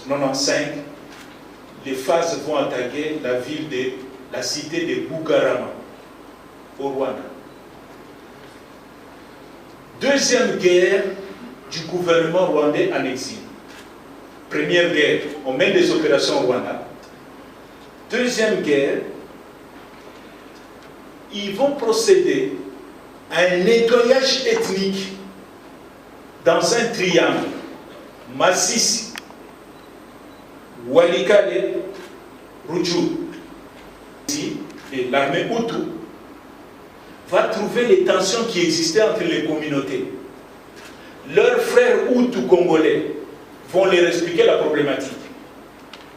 1995, les phases vont attaquer la cité de Bugarama, au Rwanda. Deuxième guerre du gouvernement rwandais en exil. Première guerre, on mène des opérations au Rwanda. Deuxième guerre, ils vont procéder à un nettoyage ethnique dans un triangle. Masisi, Walikale, Rutshuru. Et l'armée Hutu va trouver les tensions qui existaient entre les communautés. Leurs frères Hutu congolais vont leur expliquer la problématique.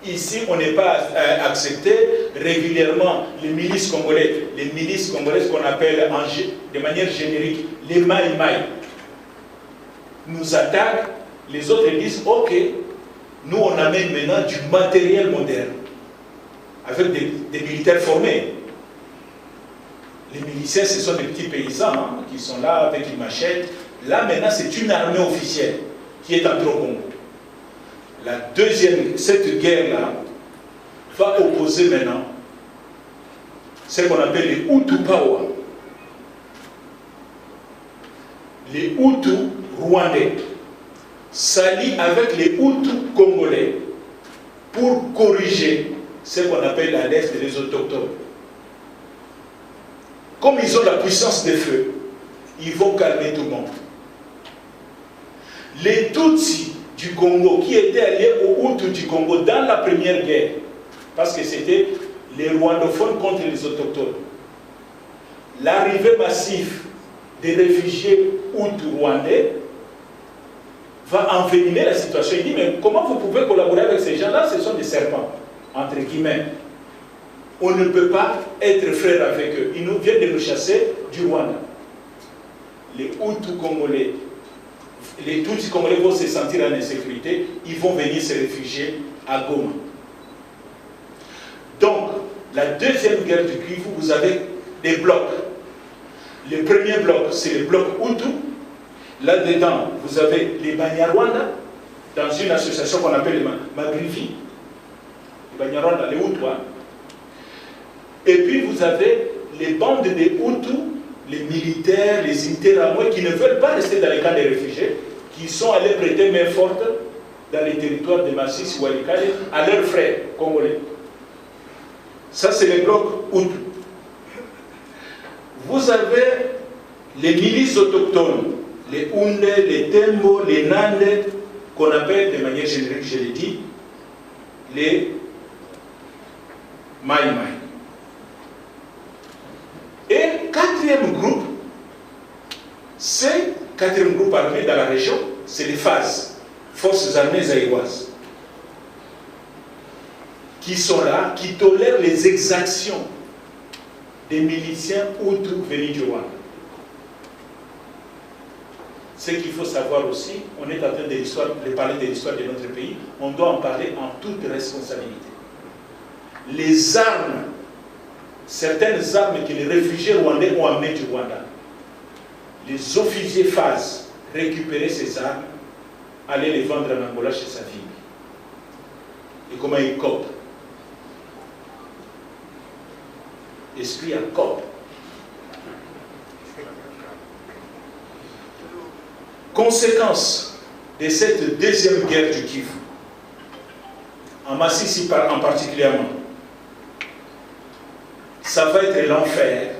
Ici, on n'est pas accepté régulièrement les milices congolaises qu'on appelle de manière générique les Maï-Maï, nous attaquent. Les autres disent, ok, nous on amène maintenant du matériel moderne, avec des militaires formés. Les miliciens, ce sont des petits paysans hein, qui sont là avec une machette. Là maintenant, c'est une armée officielle qui est entrée au Congo. Cette guerre-là va opposer maintenant ce qu'on appelle les Hutu Power. Les Hutu rwandais s'allient avec les Hutu congolais pour corriger ce qu'on appelle à l'est les autochtones. Comme ils ont la puissance des feux, ils vont calmer tout le monde. Les Tutsis du Congo qui étaient alliés aux Hutus du Congo dans la première guerre, parce que c'était les rwandophones contre les autochtones. L'arrivée massive des réfugiés Hutus rwandais va envenimer la situation. Il dit, mais comment vous pouvez collaborer avec ces gens-là? Ce sont des serpents, entre guillemets. On ne peut pas être frères avec eux. Ils nous viennent de nous chasser du Rwanda. Les Hutus congolais, les Tutsis congolais vont se sentir en insécurité, ils vont venir se réfugier à Goma. Donc, la deuxième guerre du Kivu, vous avez des blocs. Le premier bloc, c'est le bloc Hutu. Là-dedans, vous avez les Banyarwanda, dans une association qu'on appelle les Magrivi. Les Banyarwanda, les Hutus. Hein. Et puis, vous avez les bandes des Hutus, les militaires, les Interahamwe, qui ne veulent pas rester dans les camps des réfugiés, qui sont allés prêter main forte dans les territoires de Masisi, Walikale, à leurs frères congolais. Ça, c'est les blocs Hutu. Vous avez les milices autochtones, les Houndé, les Tembo, les Nande, qu'on appelle de manière générique, je l'ai dit, les Maï-Maï. Et quatrième groupe, c'est quatrième groupe armé dans la région, c'est les FAZ, Forces armées zaïroises, qui sont là, qui tolèrent les exactions des miliciens Hutus venus du Rwanda. Ce qu'il faut savoir aussi, on est en train de parler de l'histoire de notre pays, on doit en parler en toute responsabilité. Les armes, certaines armes que les réfugiés rwandais ont amenées du Rwanda, les officiers FAZ récupéraient ces armes, allaient les vendre en Angola chez sa fille. Et comment ils copent? Esprit à cop. Conséquence de cette deuxième guerre du Kivu, en Masisi en particulièrement, ça va être l'enfer,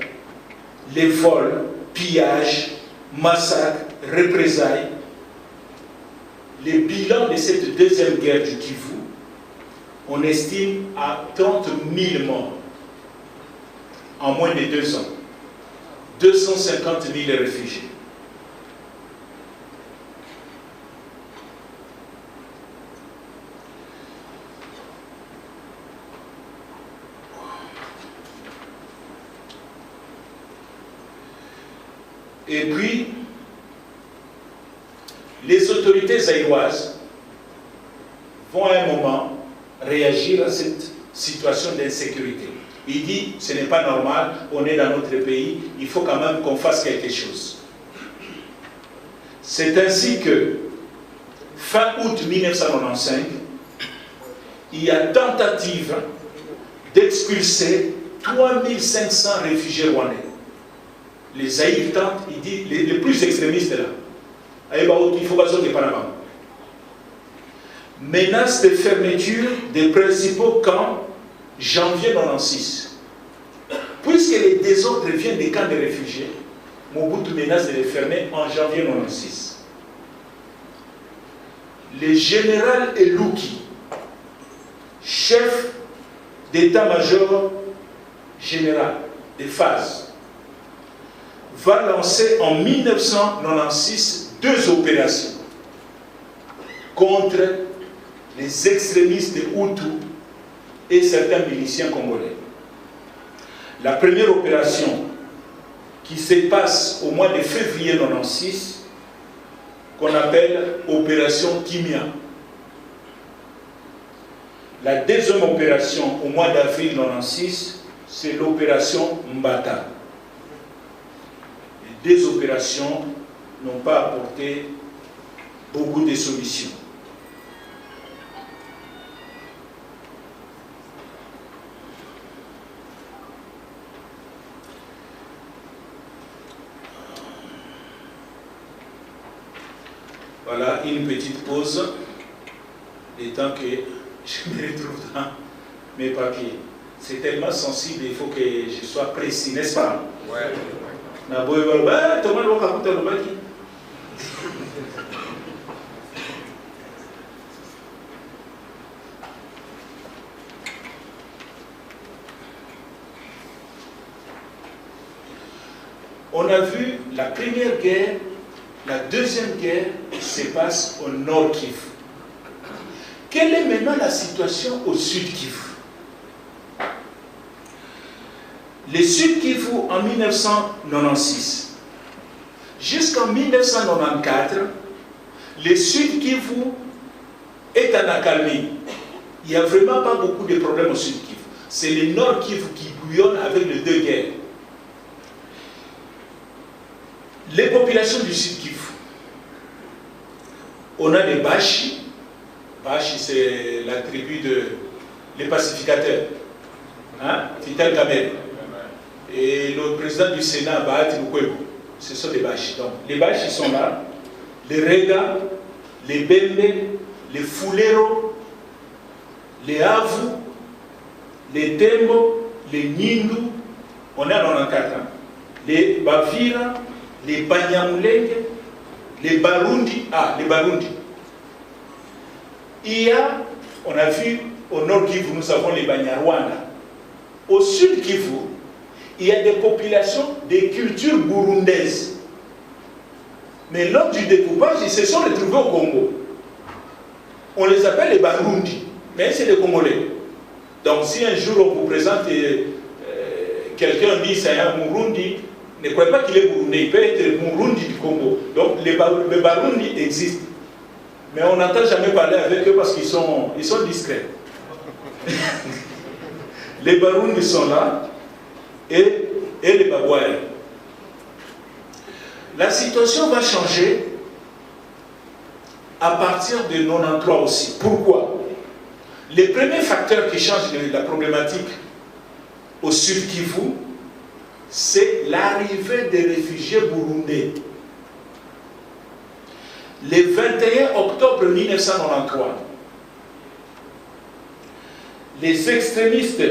les vols, pillages, massacres, représailles. Le bilan de cette deuxième guerre du Kivu, on estime à 30 000 morts en moins de 2 ans. 250 000 réfugiés. Et puis, les autorités zaïroises vont à un moment réagir à cette situation d'insécurité. Il dit, ce n'est pas normal, on est dans notre pays, il faut quand même qu'on fasse quelque chose. C'est ainsi que, fin août 1995, il y a tentative d'expulser 3500 réfugiés rwandais. Les Zaïre tentent, il dit, les plus extrémistes là. Il faut pas sortir par là-bas. Menace de fermeture des principaux camps janvier 96. Puisque les désordres viennent des camps de réfugiés, Mobutu menace de les fermer en janvier 96. Le général Elouki, chef d'état-major général des phases, va lancer en 1996 2 opérations contre les extrémistes Hutus et certains miliciens congolais. La première opération qui se passe au mois de février 1996, qu'on appelle opération Kimia. La deuxième opération au mois d'avril 1996, c'est l'opération Mbata. Les 2 opérations n'ont pas apporté beaucoup de solutions. Voilà une petite pause, le temps que je me retrouve dans mes papiers. C'est tellement sensible, il faut que je sois précis, n'est-ce pas? Ouais. On a vu la première guerre, la deuxième guerre se passe au Nord Kivu. Quelle est maintenant la situation au Sud Kivu? Le Sud Kivu en 1996 jusqu'en 1994, le Sud Kivu est en accalmie. Il n'y a vraiment pas beaucoup de problèmes au Sud Kivu. C'est le Nord Kivu qui bouillonne avec les 2 guerres. Les populations du Sud Kivu, on a des Bashi. Bashi, c'est la tribu des pacificateurs. Hein? Vital Kamerhe. Et le président du Sénat, Bahati Lukwebo, ce sont des Bashi. Donc, les Bashi ils sont là. Les Rega, les Bembe, les Fulero, les Avu, les Tembo, les Nindu. On est à 94. Hein? Les Bavira, les Banyamulenge, les Barundi. Ah, les Barundi. Il y a, on a vu au Nord Kivu, nous avons les Banyarwanda. Au Sud Kivu, il y a des populations des cultures burundaises. Mais lors du découpage, ils se sont retrouvés au Congo. On les appelle les Barundi, mais c'est des Congolais. Donc si un jour on vous présente quelqu'un dit c'est un Murundi, ne croyez pas qu'il est burundais, il peut être Murundi du Congo. Donc les Barundi existent. Mais on n'entend jamais parler avec eux parce qu'ils sont discrets. Les Barundi sont là et les Babouaïs. La situation va changer à partir de 93 aussi. Pourquoi? Les premiers facteurs qui changent la problématique au Sud Kivu, c'est l'arrivée des réfugiés burundais. Le 21 octobre 1993, les extrémistes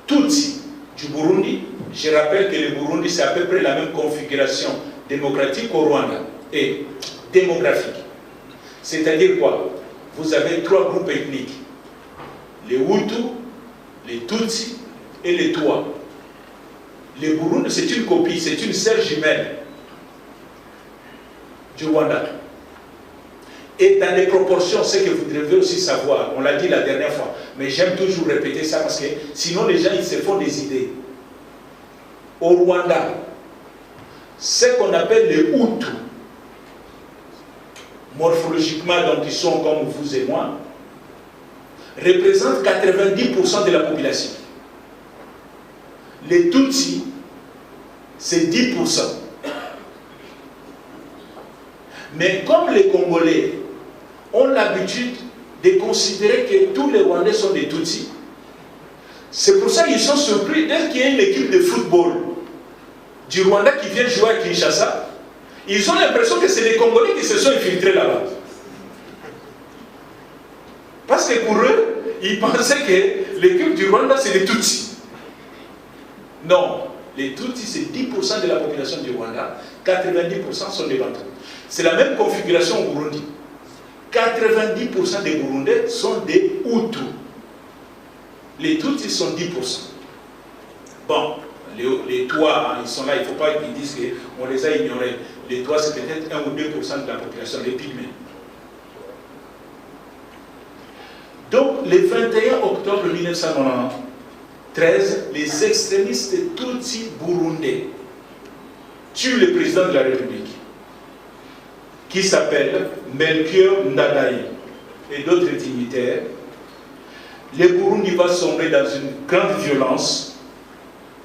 Tutsi du Burundi, je rappelle que le Burundi c'est à peu près la même configuration démocratique au Rwanda et démographique. C'est-à-dire quoi? Vous avez 3 groupes ethniques, les Hutus, les Tutsi et les Twa. Le Burundi c'est une copie, c'est une sœur jumelle du Rwanda. Et dans les proportions, ce que vous devez aussi savoir, on l'a dit la dernière fois, mais j'aime toujours répéter ça parce que sinon les gens ils se font des idées. Au Rwanda, ce qu'on appelle les Hutus, morphologiquement donc ils sont comme vous et moi, représentent 90% de la population. Les Tutsis, c'est 10%. Mais comme les Congolais, ont l'habitude de considérer que tous les Rwandais sont des Tutsis. C'est pour ça qu'ils sont surpris dès qu'il y a une équipe de football du Rwanda qui vient jouer à Kinshasa. Ils ont l'impression que c'est les Congolais qui se sont infiltrés là-bas. Parce que pour eux, ils pensaient que l'équipe du Rwanda, c'est les Tutsis. Non, les Tutsis, c'est 10% de la population du Rwanda, 90% sont des Bantous. C'est la même configuration au Burundi. 90% des Burundais sont des Hutus. Les Tutsis sont 10%. Bon, les Toits, hein, ils sont là, il ne faut pas qu'ils disent qu'on les a ignorés. Les Toits, c'est peut-être 1 ou 2% de la population, les Pygmées. Donc, le 21 octobre 1993, les extrémistes Tutsis burundais tuent le président de la République, qui s'appelle Melchior Ndadaye, et d'autres dignitaires. Le Burundi va sombrer dans une grande violence.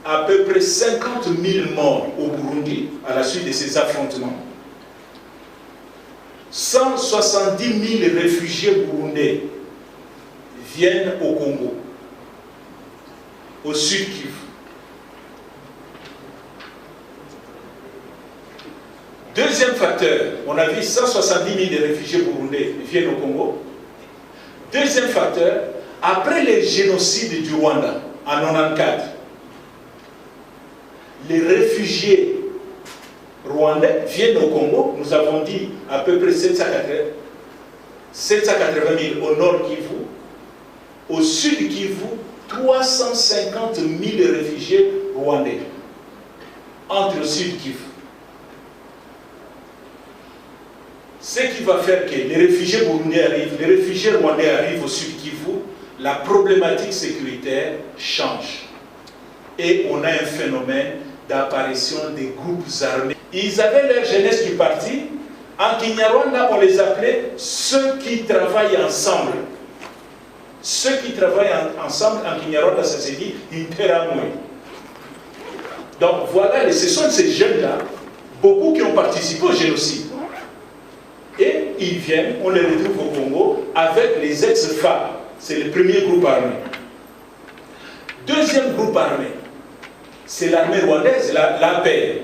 À peu près 50 000 morts au Burundi à la suite de ces affrontements. 170 000 réfugiés burundais viennent au Congo, au sud Kivu. Deuxième facteur, on a vu 170 000 réfugiés burundais viennent au Congo. Deuxième facteur, après les génocides du Rwanda en 1994, les réfugiés rwandais viennent au Congo. Nous avons dit à peu près 780 000 au nord Kivu. Au sud Kivu, 350 000 réfugiés rwandais. Entre le sud Kivu. Ce qui va faire que les réfugiés burundais arrivent, les réfugiés rwandais arrivent au sud Kivu, la problématique sécuritaire change. Et on a un phénomène d'apparition des groupes armés. Ils avaient leur jeunesse du parti. En Kinyarwanda, on les appelait ceux qui travaillent ensemble. Ceux qui travaillent ensemble, en Kinyarwanda, ça se dit Interamwe. Donc voilà, ce sont ces jeunes-là, beaucoup qui ont participé au génocide. Et ils viennent, on les retrouve au Congo avec les ex-FARC. C'est le premier groupe armé. Deuxième groupe armé, c'est l'armée rwandaise, l'APR,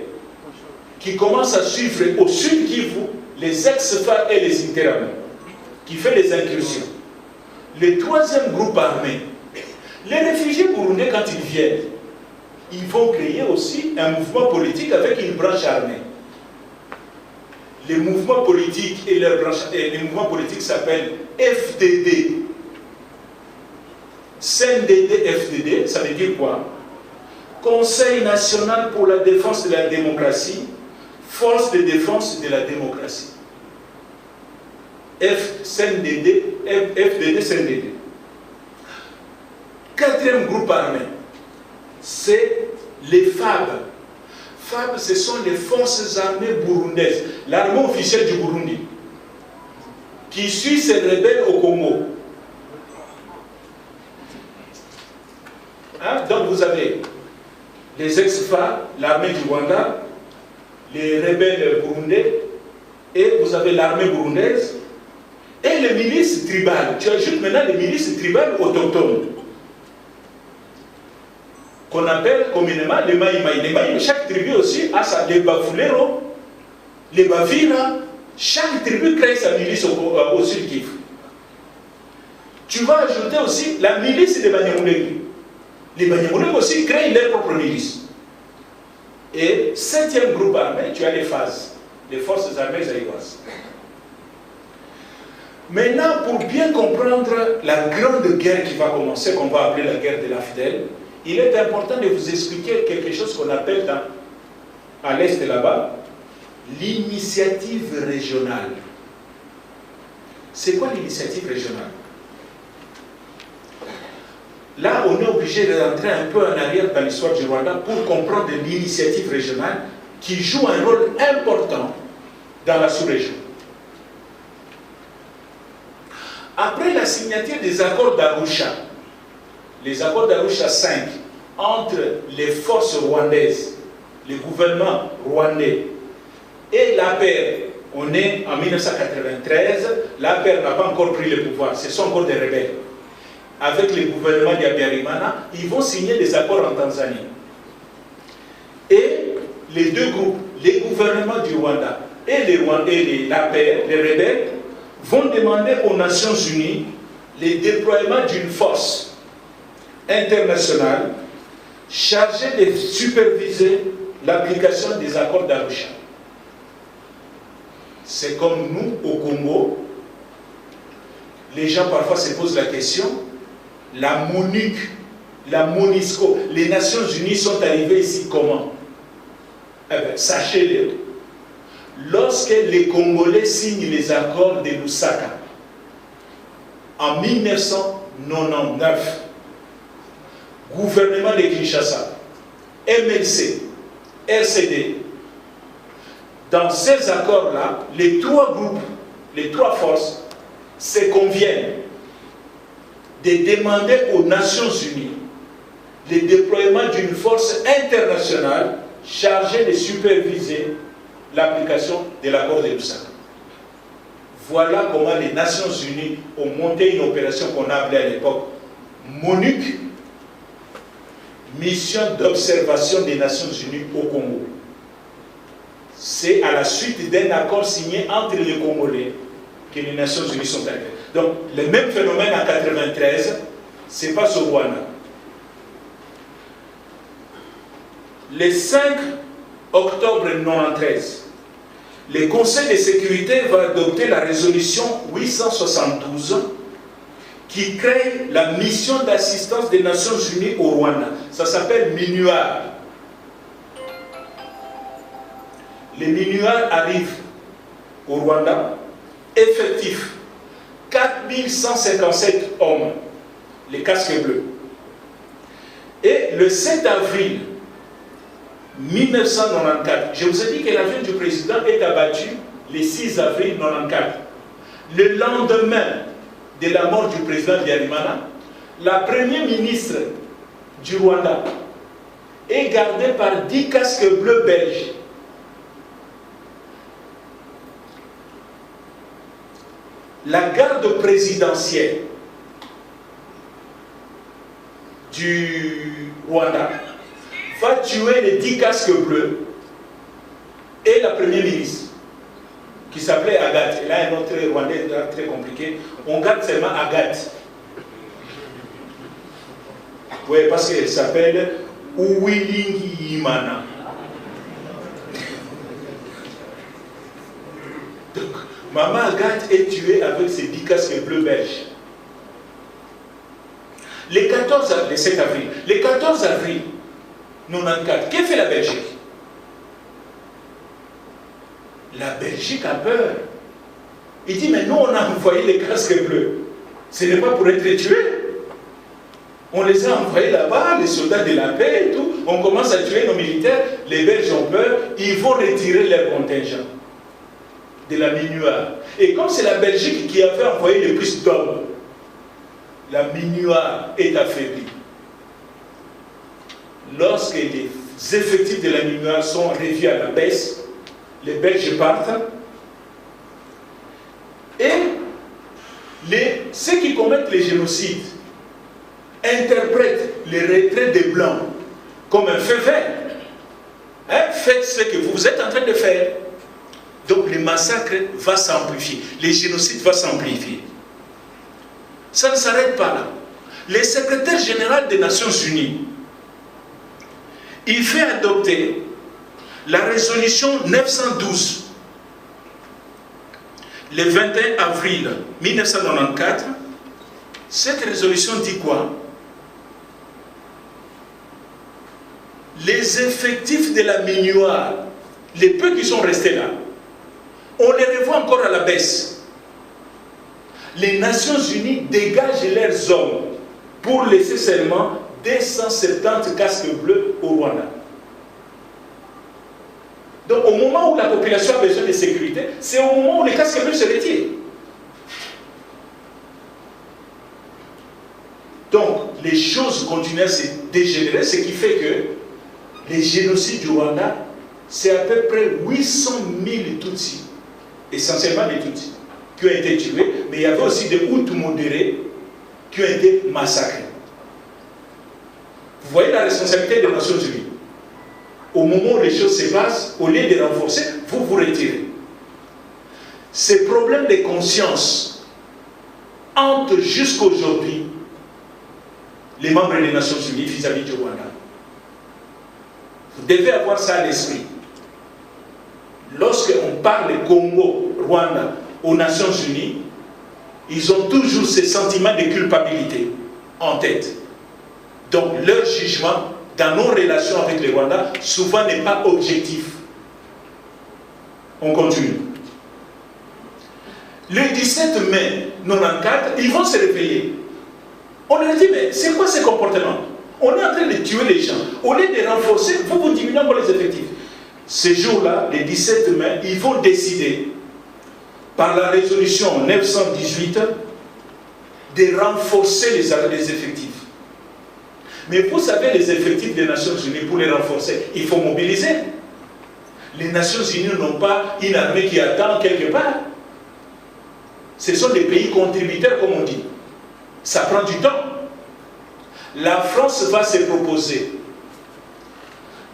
qui commence à suivre au sud Kivu les ex-FARC et les Interamwe, qui fait les incursions. Le troisième groupe armé, les réfugiés burundais, quand ils viennent, ils vont créer aussi un mouvement politique avec une branche armée. Les mouvements politiques et leur branche, les mouvements politiques s'appellent FDD. CNDD, FDD, ça veut dire quoi? Conseil national pour la défense de la démocratie, force de défense de la démocratie. FDD, CNDD. Quatrième groupe armé, c'est les FAB. FAB, ce sont les forces armées burundaises, l'armée officielle du Burundi, qui suit ces rebelles au Congo. Hein? Donc vous avez les ex-FARC, l'armée du Rwanda, les rebelles burundais, et vous avez l'armée burundaise, et les milices tribales. Tu ajoutes maintenant les milices tribales autochtones, qu'on appelle communément les Maïmaï. Les Maïmaï, chaque tribu aussi a ça, les Bafulero, les Bavira, chaque tribu crée sa milice au sud Kivu. Tu vas ajouter aussi la milice des Banyamulenge. Les Banyamulenge aussi créent leur propre milice. Et septième groupe armé, tu as les phases, les forces armées zaïroises. Maintenant, pour bien comprendre la grande guerre qui va commencer, qu'on va appeler la guerre de l'Afdel, il est important de vous expliquer quelque chose qu'on appelle à l'est là-bas, l'initiative régionale. C'est quoi l'initiative régionale? Là, on est obligé de rentrer un peu en arrière dans l'histoire du Rwanda pour comprendre l'initiative régionale qui joue un rôle important dans la sous-région. Après la signature des accords d'Arusha, les accords d'Arusha 5, entre les forces rwandaises, le gouvernement rwandais et l'APR On est en 1993, l'APR n'a pas encore pris le pouvoir, ce sont encore des rebelles. Avec le gouvernement d'Habyarimana, ils vont signer des accords en Tanzanie. Et les deux groupes, les gouvernements du Rwanda et l'APR, les rebelles, vont demander aux Nations Unies le déploiement d'une force internationale chargée de superviser l'application des accords d'Arusha. C'est comme nous, au Congo, les gens parfois se posent la question, la MONUC, la MONUSCO, les Nations Unies sont arrivées ici comment? Eh bien, sachez-le, lorsque les Congolais signent les accords de Lusaka, en 1999, gouvernement de Kinshasa, MLC, RCD, dans ces accords-là, les trois groupes, les trois forces se conviennent de demander aux Nations Unies le déploiement d'une force internationale chargée de superviser l'application de l'accord de Lusaka. Voilà comment les Nations Unies ont monté une opération qu'on a appelée à l'époque MONUC, Mission d'observation des Nations Unies au Congo. C'est à la suite d'un accord signé entre les Congolais que les Nations Unies sont arrivées. Donc, le même phénomène en 1993 se passe au Rwanda. Le 5 octobre 1993, le Conseil de sécurité va adopter la résolution 872 qui crée la mission d'assistance des Nations Unies au Rwanda. Ça s'appelle MINUAR. Les MINUAR arrivent au Rwanda, effectif 4157 hommes, les casques bleus. Et le 7 avril 1994, je vous ai dit que l'avion du président est abattu le 6 avril 1994. Le lendemain de la mort du président Habyarimana, la première ministre du Rwanda est gardée par 10 casques bleus belges. La garde présidentielle du Rwanda va tuer les 10 casques bleus et la première ministre qui s'appelait Agathe. Et là, un autre Rwandais très compliqué. On garde seulement Agathe. Oui, parce qu'elle s'appelle Uwilingi Imana. Donc, Maman Agathe est tuée avec ses 10 casques bleus belges. Le 7 avril, le 14 avril 1994, qu'est-ce que fait la Belgique? La Belgique a peur. Il dit, mais nous, on a envoyé les casques bleus. Ce n'est pas pour être tués. On les a envoyés là-bas, les soldats de la paix et tout. On commence à tuer nos militaires. Les Belges ont peur. Ils vont retirer leur contingent de la MINUAR. Et comme c'est la Belgique qui avait envoyé le plus d'hommes, la MINUAR est affaiblie. Lorsque les effectifs de la MINUAR sont revus à la baisse, les Belges partent et ceux qui commettent les génocides interprètent les retraits des Blancs comme un fait vert. Hein? Faites ce que vous êtes en train de faire. Donc le massacre va s'amplifier, les génocides vont s'amplifier. Ça ne s'arrête pas là. Le secrétaire général des Nations Unies, il fait adopter la résolution 912 le 21 avril 1994. Cette résolution dit quoi? Les effectifs de la MINUAR, les peu qui sont restés là, on les revoit encore à la baisse. Les Nations Unies dégagent leurs hommes pour laisser seulement 270 casques bleus au Rwanda. Donc au moment où la population a besoin de sécurité, c'est au moment où les casques bleus se retirent. Donc les choses continuent à se dégénérer, ce qui fait que les génocides du Rwanda, c'est à peu près 800 000 Tutsis essentiellement des Tutsis, qui ont été tués, mais il y avait aussi des Hutus modérés qui ont été massacrés. Vous voyez la responsabilité des Nations Unies. Au moment où les choses se passent, au lieu de renforcer, vous vous retirez. Ces problèmes de conscience hantent jusqu'aujourd'hui les membres des Nations Unies vis-à-vis du Rwanda. Vous devez avoir ça à l'esprit. Lorsqu'on parle Congo, Rwanda, aux Nations Unies, ils ont toujours ce sentiment de culpabilité en tête. Donc leur jugement dans nos relations avec les Rwandais souvent n'est pas objectif. On continue. Le 17 mai 1994, ils vont se réveiller. On leur dit, mais c'est quoi ce comportement? On est en train de tuer les gens. Au lieu de renforcer, vous diminuez encore les effectifs. Ce jour-là, le 17 mai, ils vont décider, par la résolution 918, de renforcer les effectifs. Mais vous savez, les effectifs des Nations Unies, pour les renforcer, il faut mobiliser. Les Nations Unies n'ont pas une armée qui attend quelque part. Ce sont des pays contributeurs, comme on dit. Ça prend du temps. La France va se proposer.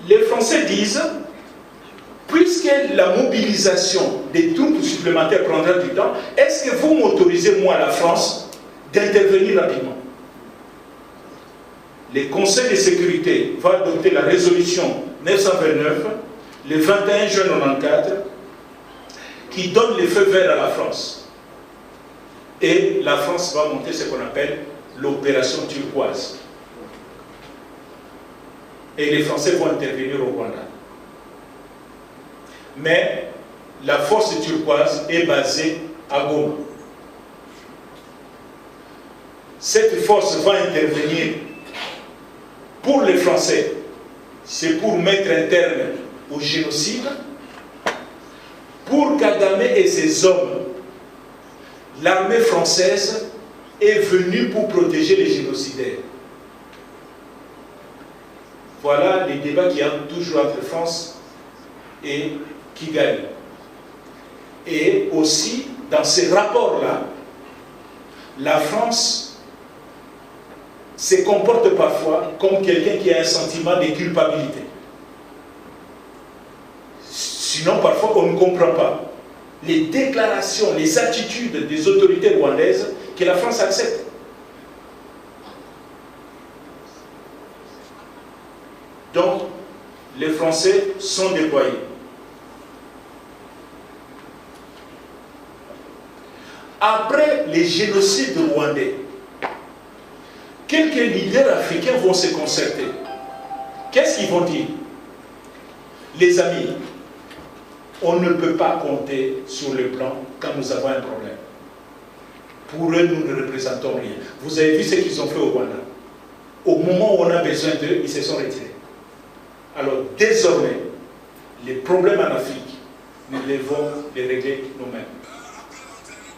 Les Français disent, puisque la mobilisation des troupes supplémentaires prendra du temps, est-ce que vous m'autorisez, moi, la France, d'intervenir rapidement? Le Conseil de sécurité va adopter la résolution 929, le 21 juin 1994, qui donne le feu vert à la France. Et la France va monter ce qu'on appelle l'opération turquoise. Et les Français vont intervenir au Rwanda. Mais la force turquoise est basée à Goma. Cette force va intervenir pour les Français. C'est pour mettre un terme au génocide. Pour Kagame et ses hommes, l'armée française est venue pour protéger les génocidaires. Voilà les débats qui ont toujours entre France et Kigali. Et aussi, dans ces rapports-là, la France se comporte parfois comme quelqu'un qui a un sentiment de culpabilité. Sinon, parfois, on ne comprend pas les déclarations, les attitudes des autorités rwandaises que la France accepte. Donc, les Français sont déployés. Après les génocides rwandais, quelques leaders africains vont se concerter. Qu'est-ce qu'ils vont dire? Les amis, on ne peut pas compter sur le plan quand nous avons un problème. Pour eux, nous ne représentons rien. Vous avez vu ce qu'ils ont fait au Rwanda. Au moment où on a besoin d'eux, ils se sont retirés. Alors, désormais, les problèmes en Afrique, nous devons les régler nous-mêmes.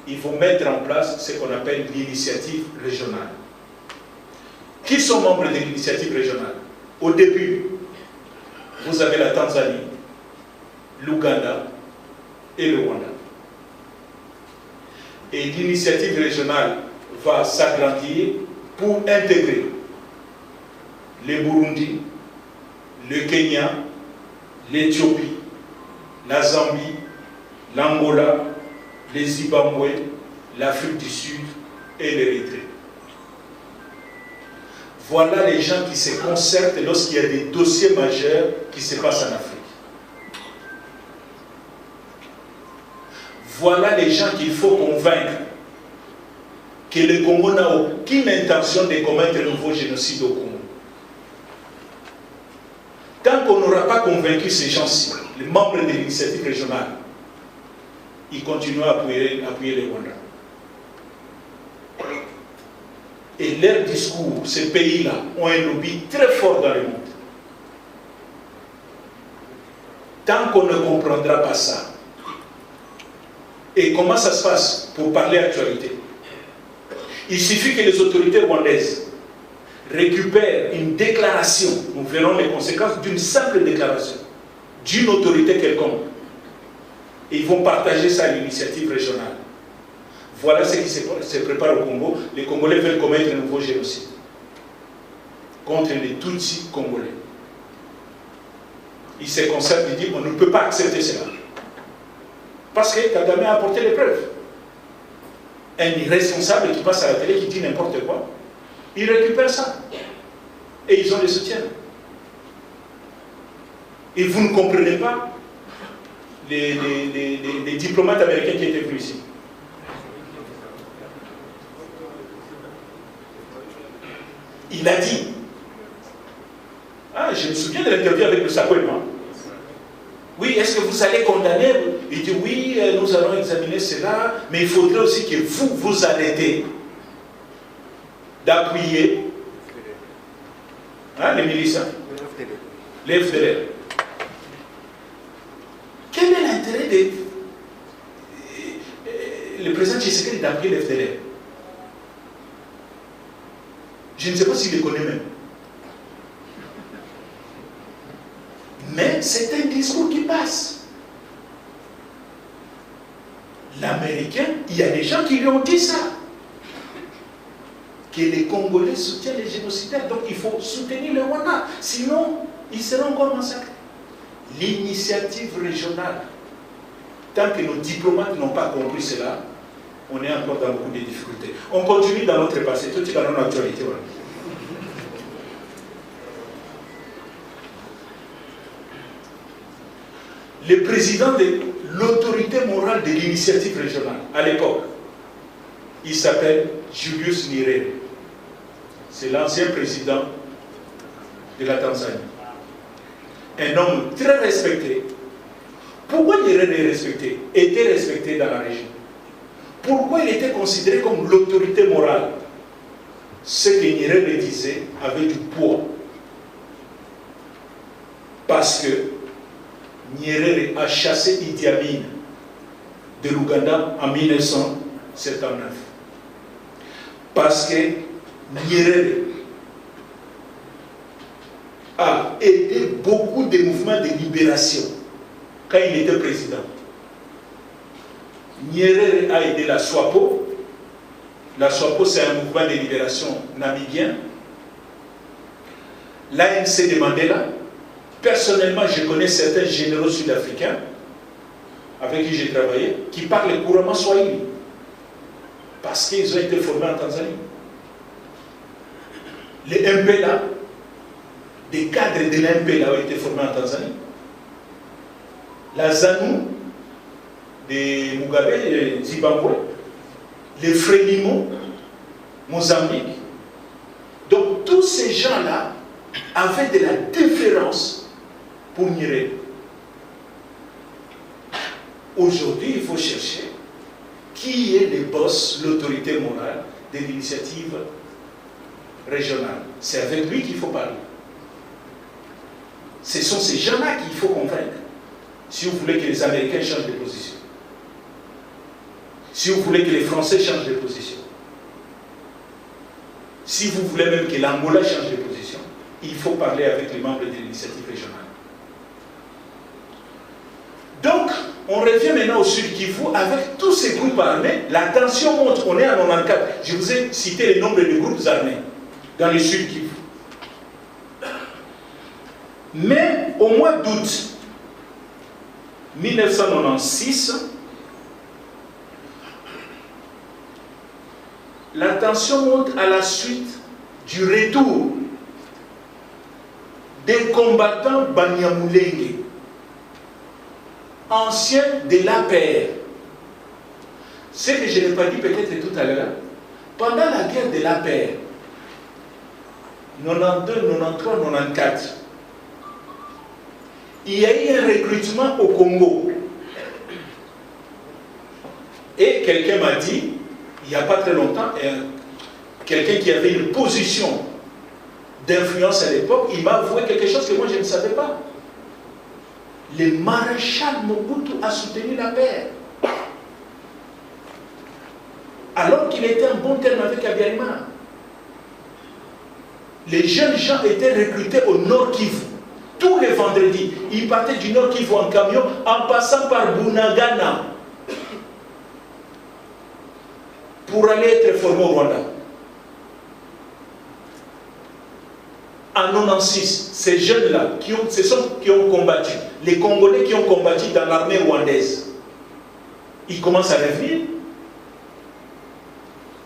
Il faut mettre en place ce qu'on appelle l'initiative régionale. Qui sont membres de l'initiative régionale? Au début, vous avez la Tanzanie, l'Ouganda et le Rwanda. Et l'initiative régionale va s'agrandir pour intégrer le Burundi, le Kenya, l'Éthiopie, la Zambie, l'Angola, le Zimbabwe, l'Afrique du Sud et l'Érythrée. Voilà les gens qui se concertent lorsqu'il y a des dossiers majeurs qui se passent en Afrique. Voilà les gens qu'il faut convaincre que le Congo n'a aucune intention de commettre un nouveau génocide au Congo. Tant qu'on n'aura pas convaincu ces gens-ci, les membres de l'initiative régionale, ils continuent à appuyer les Rwandais. Et leur discours, ces pays-là, ont un lobby très fort dans le monde. Tant qu'on ne comprendra pas ça, et comment ça se passe pour parler actualité? Il suffit que les autorités rwandaises récupèrent une déclaration, nous verrons les conséquences d'une simple déclaration, d'une autorité quelconque. Et ils vont partager ça à l'initiative régionale. Voilà ce qui se prépare au Congo. Les Congolais veulent commettre un nouveau génocide contre les Tutsis congolais. Ils se concertent et disent on ne peut pas accepter cela. Parce que Kagame a apporté les preuves. Un irresponsable qui passe à la télé, qui dit n'importe quoi, il récupère ça. Et ils ont le soutien. Et vous ne comprenez pas les diplomates américains qui étaient venus ici. Il a dit, je me souviens de l'interview avec le Sakoué, hein? Oui, est-ce que vous allez condamner? Il dit oui, nous allons examiner cela, mais il faudrait aussi que vous arrêtez d'appuyer les milices, les FDLR. Quel est l'intérêt le président Tshisekedi d'appuyer les FDLR? Je ne sais pas s'il les connaît même. Mais c'est un discours qui passe. L'Américain, il y a des gens qui lui ont dit ça. Que les Congolais soutiennent les génocidaires, donc il faut soutenir le Rwanda. Sinon, ils seront encore massacrés. L'initiative régionale, tant que nos diplomates n'ont pas compris cela, on est encore dans beaucoup de difficultés. On continue dans notre passé, tout est dans notre actualité. Voilà. Le président de l'autorité morale de l'initiative régionale, à l'époque, il s'appelle Julius Nyerere. C'est l'ancien président de la Tanzanie. Un homme très respecté. Pourquoi Nyerere est respecté? Était respecté dans la région. Pourquoi il était considéré comme l'autorité morale? Ce que Nyerere disait avait du poids. Parce que Nyerere a chassé Idi Amin de l'Ouganda en 1979. Parce que Nyerere a aidé beaucoup de mouvements de libération quand il était président. Nyerere a aidé la SWAPO. La SWAPO, c'est un mouvement de libération namibien. L'ANC de Mandela. Personnellement, je connais certains généraux sud-africains avec qui j'ai travaillé, qui parlent couramment Swahili. Parce qu'ils ont été formés en Tanzanie. Les MPLA, des cadres de l'MPLA ont été formés en Tanzanie. La ZANU, de Mugabe, Zimbabwe, les Frelimo, Mozambique. Donc tous ces gens-là avaient de la déférence pour Nyerere. Aujourd'hui, il faut chercher qui est le boss, l'autorité morale de l'initiative régionale. C'est avec lui qu'il faut parler. Ce sont ces gens-là qu'il faut convaincre. Si vous voulez que les Américains changent de position. Si vous voulez que les Français changent de position. Si vous voulez même que l'Angola change de position, il faut parler avec les membres de l'initiative régionale. Donc, on revient maintenant au Sud Kivu avec tous ces groupes armés. La tension monte, on est en 94. Je vous ai cité le nombre de groupes armés dans le Sud Kivu. Mais au mois d'août 1996, la tension monte à la suite du retour des combattants Banyamulenge, anciens de l'APR. Ce que je n'ai pas dit peut-être tout à l'heure, pendant la guerre de l'APR, 92, 93, 94, il y a eu un recrutement au Congo. Et quelqu'un m'a dit, il n'y a pas très longtemps, quelqu'un qui avait une position d'influence à l'époque, il m'a avoué quelque chose que moi je ne savais pas. Le maréchal Mobutu a soutenu la paix. Alors qu'il était en bon terme avec Abiyarimana. Les jeunes gens étaient recrutés au Nord Kivu. tous les vendredis. Ils partaient du Nord Kivu en camion en passant par Bunagana pour aller être formés au Rwanda. En 96, ces jeunes-là, ce sont qui ont combattu, les Congolais qui ont combattu dans l'armée rwandaise, ils commencent à revenir.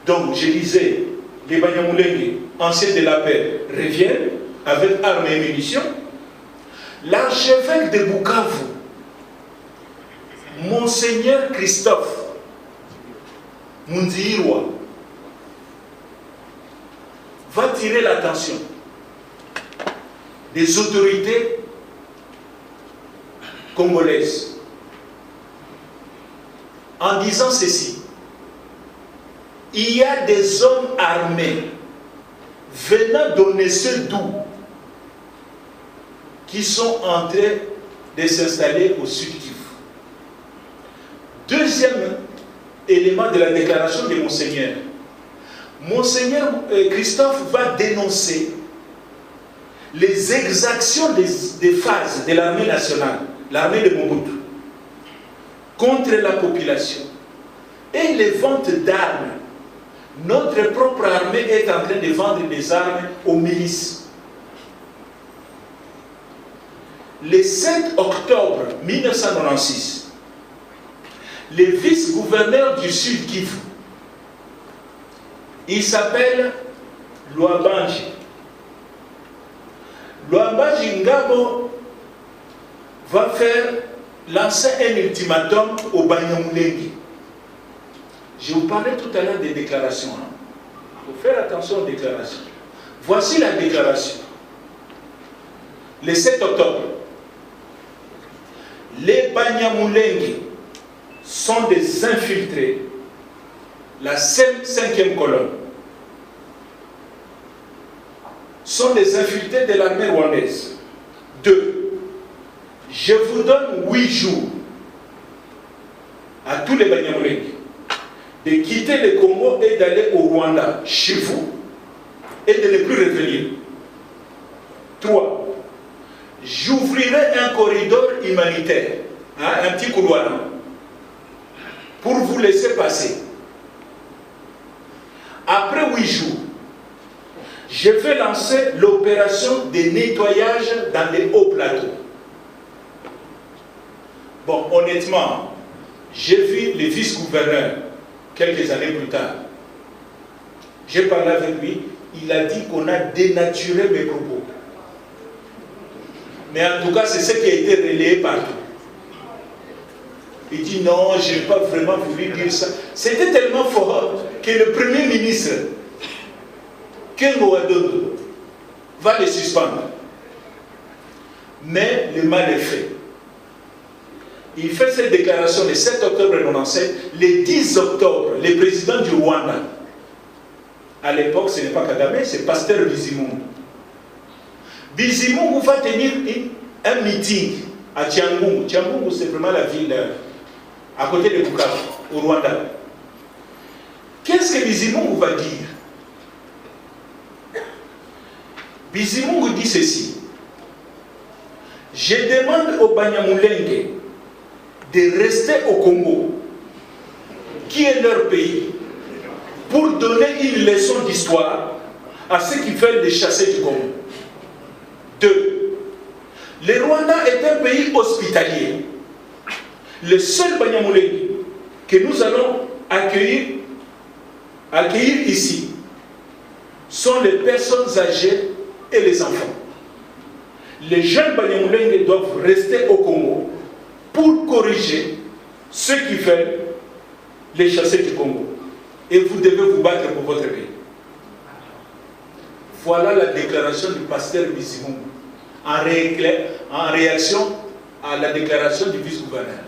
Donc, je disais, les Banyamulenge, anciens de la paix, reviennent avec armes et munitions. L'archevêque de Bukavu, Monseigneur Christophe Munziirwa, va tirer l'attention des autorités congolaises en disant ceci: il y a des hommes armés venant donner ce doux qui sont en train de s'installer au Sud Kivu. Deuxième élément de la déclaration de Monseigneur. Monseigneur Christophe va dénoncer les exactions des phases de l'armée nationale, l'armée de Mobutu, contre la population et les ventes d'armes. Notre propre armée est en train de vendre des armes aux milices. Le 7 octobre 1996, le vice-gouverneur du Sud Kivu, il s'appelle Lwabanji. Lwabanji Ngabo va lancer un ultimatum au Banyamulenge. Je vous parlais tout à l'heure des déclarations. Il faut faire attention aux déclarations. Voici la déclaration. Le 7 octobre, les Banyamulenge sont des infiltrés, la 5e colonne, sont des infiltrés de l'armée rwandaise. 2. Je vous donne 8 jours à tous les Banyamulenge de quitter le Congo et d'aller au Rwanda, chez vous, et de ne plus revenir. 3. J'ouvrirai un corridor humanitaire, un petit couloir, pour vous laisser passer. Après 8 jours, je vais lancer l'opération de nettoyage dans les hauts plateaux. Bon, honnêtement, j'ai vu le vice-gouverneur quelques années plus tard. J'ai parlé avec lui, il a dit qu'on a dénaturé mes propos. Mais en tout cas, c'est ce qui a été relayé partout. Il dit non, je n'ai pas vraiment voulu dire ça. C'était tellement fort que le Premier ministre, Kengo Wadodo, va le suspendre. Mais le mal est fait. Il fait cette déclaration le 7 octobre 1997. Le 10 octobre, le président du Rwanda, à l'époque, ce n'est pas Kagame, c'est Pasteur Bizimungu. Bizimungu va tenir un meeting à Tiangungu. Tiangungu, c'est vraiment la ville à côté de Bukavu, au Rwanda. Qu'est-ce que Bizimungu va dire? Bizimungu dit ceci: je demande aux Banyamulenge de rester au Congo, qui est leur pays, pour donner une leçon d'histoire à ceux qui veulent les chasser du Congo. 2. Le Rwanda est un pays hospitalier. Le seul Banyamulenge que nous allons accueillir ici sont les personnes âgées et les enfants. Les jeunes Banyamulenge doivent rester au Congo pour corriger ceux qui veulent les chasser du Congo. Et vous devez vous battre pour votre pays. Voilà la déclaration du pasteur Bizimungu en réaction à la déclaration du vice-gouverneur.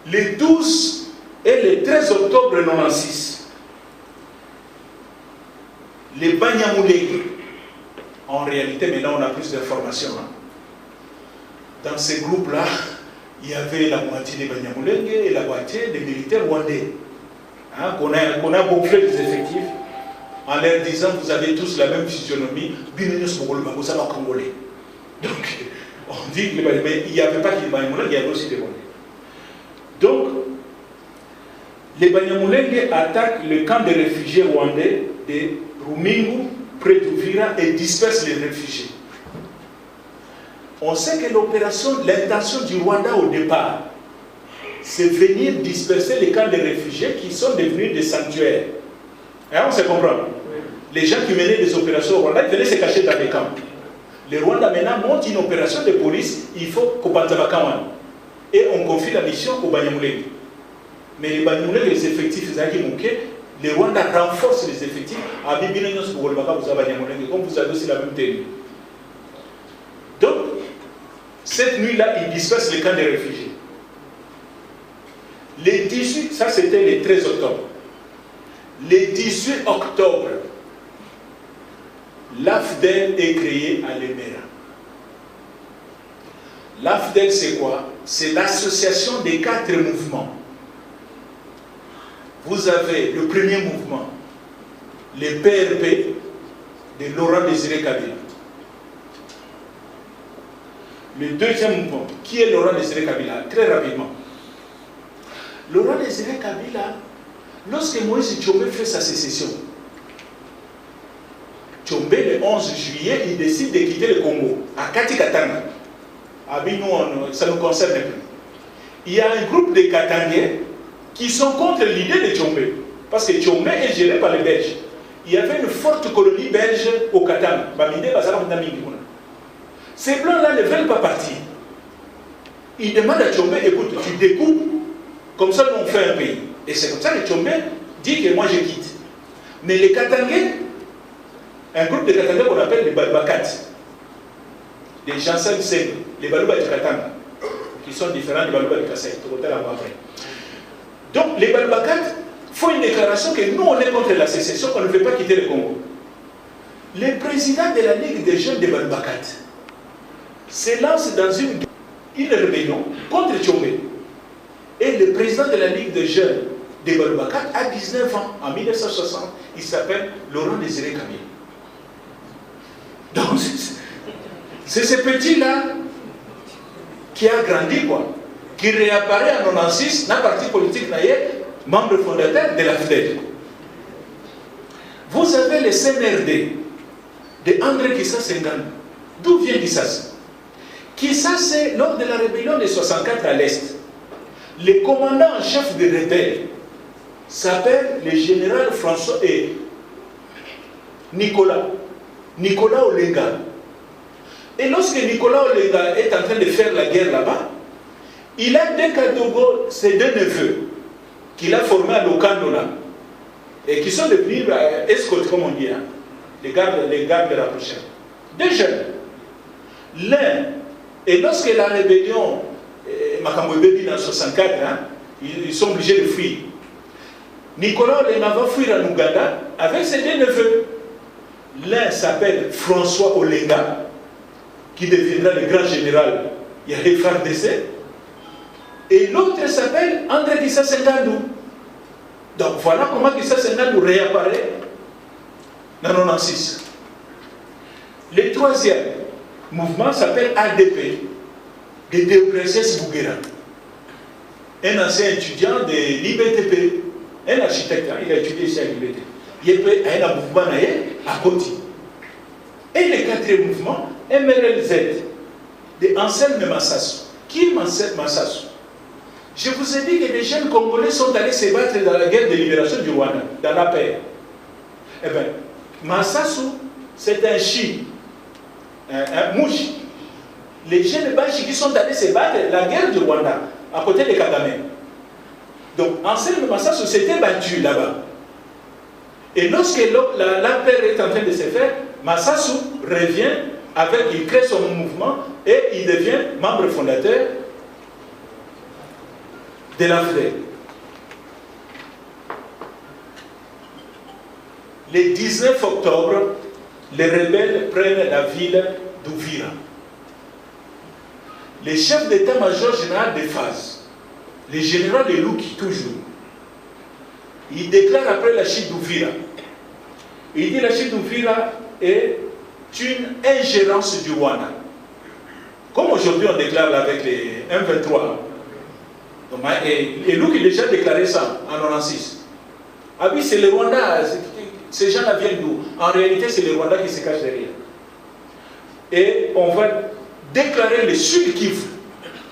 Les 12 et le 13 octobre 1996, les Banyamulenge, en réalité, maintenant on a plus d'informations. Dans ces groupes-là, il y avait la moitié des Banyamulenge et la moitié des militaires rwandais. Qu'on a gonflé les effectifs. en leur disant vous avez tous la même physionomie, ça va congolais. Donc, on dit que mais il n'y avait pas que les Banyamulenge, il y avait aussi des Congolais. Donc, les Banyamulenge attaquent le camp de réfugiés rwandais de Rumingu, près d'Uvira, et dispersent les réfugiés. On sait que l'opération, l'intention du Rwanda au départ, c'est venir disperser les camps de réfugiés qui sont devenus des sanctuaires. Hein, on se comprend? Les gens qui menaient des opérations au Rwanda, ils venaient se cacher dans les camps. Le Rwanda maintenant monte une opération de police, il faut qu'on parte à Kawan. Et on confie la mission aux Banyamulenge. Mais les Banyamulenge, les effectifs, le Rwanda renforce les effectifs. Comme vous avez aussi la même théorie. Donc, cette nuit-là, ils dispersent les camps de réfugiés. Les 18, ça c'était le 13 octobre. Le 18 octobre, l'AFDEL est créée à Lemera. L'AFDEL, c'est quoi? C'est l'association des 4 mouvements. Vous avez le premier mouvement, le PRP de Laurent Désiré Kabila. Le deuxième mouvement, qui est Laurent Désiré Kabila? Très rapidement. Laurent Désiré Kabila, lorsque Moïse Tchombe fait sa sécession, Tchombe, le 11 juillet, il décide de quitter le Congo, à Kati-Katanga. Ça ne nous concerne plus. Il y a un groupe de Katangais qui sont contre l'idée de Tchombe, parce que Tchombe est géré par les Belges. Il y avait une forte colonie belge au Katanga. Ces blancs-là ne veulent pas partir. Ils demandent à Tchombe, écoute, tu découpes, comme ça on fait un pays. Et c'est comme ça que Tchombe dit que moi je quitte. Mais les Katangais, un groupe de Katangais qu'on appelle les Balubakat, des Janssen Seng, les Baluba du Katanga, qui sont différents des Baluba du Kassai, donc les Balubakat font une déclaration que nous on est contre la sécession, on ne veut pas quitter le Congo. Le président de la Ligue des jeunes des Balubakat se lance dans une rébellion contre Tchombe. Et le président de la Ligue des jeunes des Balubakat a 19 ans, en 1960, il s'appelle Laurent Désiré Kabila. Donc, c'est ce petit-là qui a grandi, quoi, qui réapparaît en 96 dans le parti politique membre fondateur de la FDEL. Vous avez le CNRD de André Kissas Ngannou. D'où vient Kissas? Kissas, lors de la rébellion de 64 à l'Est, le commandant en chef des rebelles s'appelle le général François et Nicolas Olenga. Et lorsque Nicolas Olenga est en train de faire la guerre là-bas, il a ses 2 neveux qu'il a formés à Lokandola et qui sont devenus escortes, comme on dit, hein, les gardes de la prochaine. 2 jeunes. L'un, et lorsque la rébellion Makambo Bebi dans 64, hein, ils sont obligés de fuir. Nicolas Olenga va fuir en Ouganda avec ses 2 neveux. L'un s'appelle François Olenga, qui deviendra le grand général Yahé FARDC, et l'autre s'appelle André Kissas Ngannou. Donc voilà comment Kissas Ngannou réapparaît dans 96. Le troisième mouvement s'appelle ADP, de Deogratias Bouguera, un ancien étudiant de l'IBTP, un architecte, hein, il a étudié ici à l'IBTP. Il y a un mouvement à Koti. Et le 4e mouvement, MRLZ, de Anselme Massassou. Qui est Massassou? Je vous ai dit que les jeunes Congolais sont allés se battre dans la guerre de libération du Rwanda, dans la paix. Eh bien, Massassou, c'est un chi, un mouche. Les jeunes Bachi qui sont allés se battre la guerre du Rwanda, à côté de Kagame. Donc, Anselme Massassou s'était battu là-bas. Et lorsque la paix est en train de se faire, Massassou revient il crée son mouvement et il devient membre fondateur de la FDEL. Le 19 octobre, les rebelles prennent la ville d'Uvira. Le chef d'état-major général de phase, le général de Louki toujours, il déclare après la chute d'Uvira Il dit la Chine d'Uvira est une ingérence du Rwanda. Comme aujourd'hui on déclare avec les M23. Et Luc a déjà déclaré ça en 96. Ah oui, c'est le Rwanda. Ces gens-là viennent d'où? En réalité, c'est le Rwanda qui se cache derrière. Et on va déclarer le Sud Kivu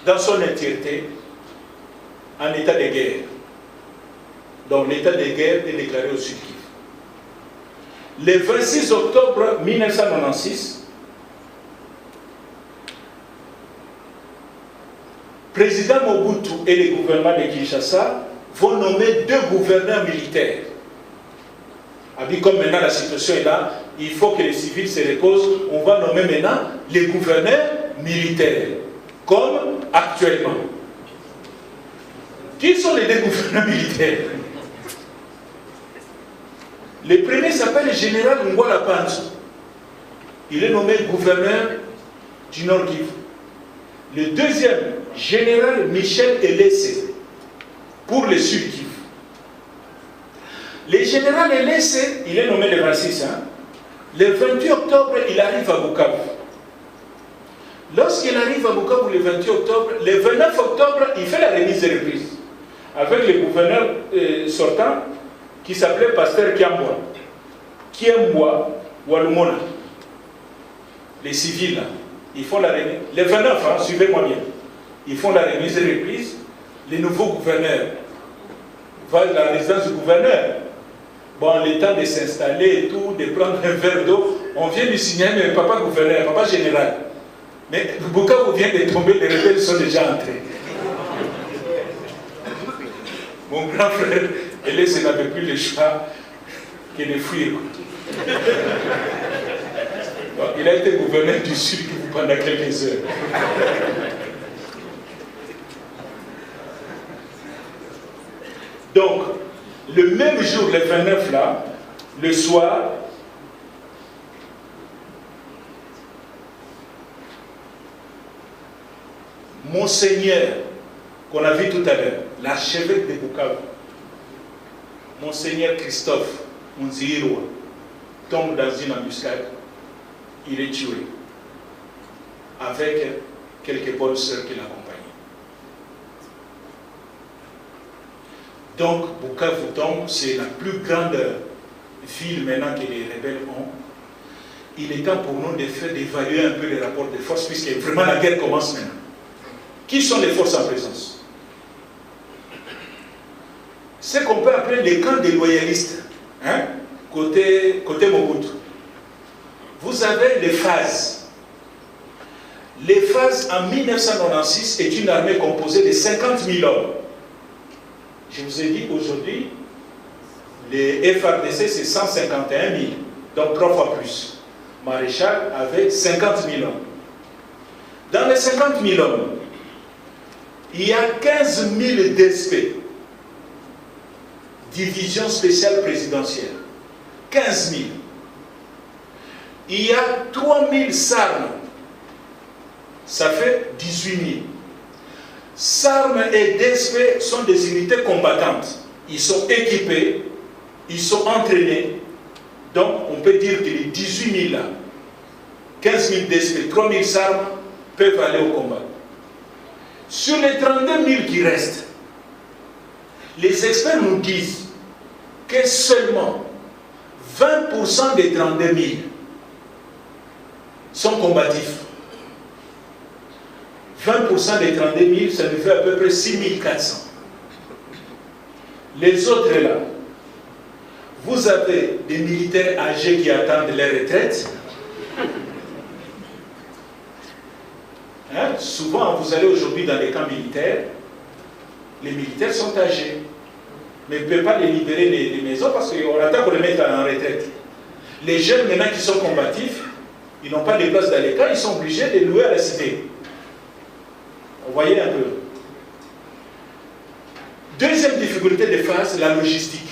dans son entièreté en état de guerre. Donc l'état de guerre est déclaré au Sud Kivu. Le 26 octobre 1996, président Mobutu et le gouvernement de Kinshasa vont nommer 2 gouverneurs militaires. Comme maintenant la situation est là, il faut que les civils se reposent, on va nommer maintenant les gouverneurs militaires, comme actuellement. Qui sont les 2 gouverneurs militaires? Le premier s'appelle le général Ngwala Panzo. Il est nommé gouverneur du Nord Kivu. Le deuxième, général Michel Elesse, pour le Sud Kivu. Le général Elesse, il est nommé le 26. Le 28 octobre, il arrive à Bukavu. Lorsqu'il arrive à Bukavu le 28 octobre, le 29 octobre, il fait la remise de reprise avec le gouverneur sortant qui s'appelait Pasteur Kiambwa Walumona. Les civils, là, ils font la remise. Le 29, suivez-moi bien. Ils font la remise de reprise. Les nouveaux gouverneurs vont à la résidence du gouverneur. Bon, le temps de s'installer et tout, de prendre un verre d'eau, on vient lui signaler, mais papa gouverneur, papa général. Mais Bukavu vient de tomber, les rebelles sont déjà entrés. Mon grand frère, Elesse n'avait plus le choix que de fuir. Donc, il a été gouverneur du Sud pendant quelques heures. Donc, le même jour, le 29 là, le soir, Monseigneur, qu'on a vu tout à l'heure, l'archevêque de Bukavu, Monseigneur Christophe Munzihirwa, tombe dans une embuscade, il est tué, avec quelques bonnes sœurs qui l'accompagnent. Donc, Bukavu tombe, c'est la plus grande ville maintenant que les rebelles ont. Il est temps pour nous d'évaluer un peu les rapports de force, puisque vraiment la guerre commence maintenant. Qui sont les forces en présence? Ce qu'on peut appeler les camps des loyalistes, côté Mobutu. Vous avez les phases. Les phases en 1996 est une armée composée de 50 000 hommes. Je vous ai dit aujourd'hui, les FRDC c'est 151 000, donc 3 fois plus. Maréchal avait 50 000 hommes. Dans les 50 000 hommes, il y a 15 000 DSP, division spéciale présidentielle. 15 000. Il y a 3 000 SARM, ça fait 18 000. SARM et DSP sont des unités combattantes. Ils sont équipés, ils sont entraînés. Donc, on peut dire que les 18 000 là, 15 000 DSP, 3 000 SARM peuvent aller au combat. Sur les 32 000 qui restent, les experts nous disent que seulement 20% des 32 000 sont combatifs. 20% des 32 000, ça nous fait à peu près 6 400. Les autres là, vous avez des militaires âgés qui attendent leur retraite. Souvent, vous allez aujourd'hui dans les camps militaires, les militaires sont âgés. Mais on ne peut pas les libérer des maisons parce qu'on attend qu'on les mette en retraite. Les jeunes maintenant qui sont combatifs, ils n'ont pas de place dans les camps, ils sont obligés de louer à la cité. Vous voyez un peu. Deuxième difficulté de phase, la logistique.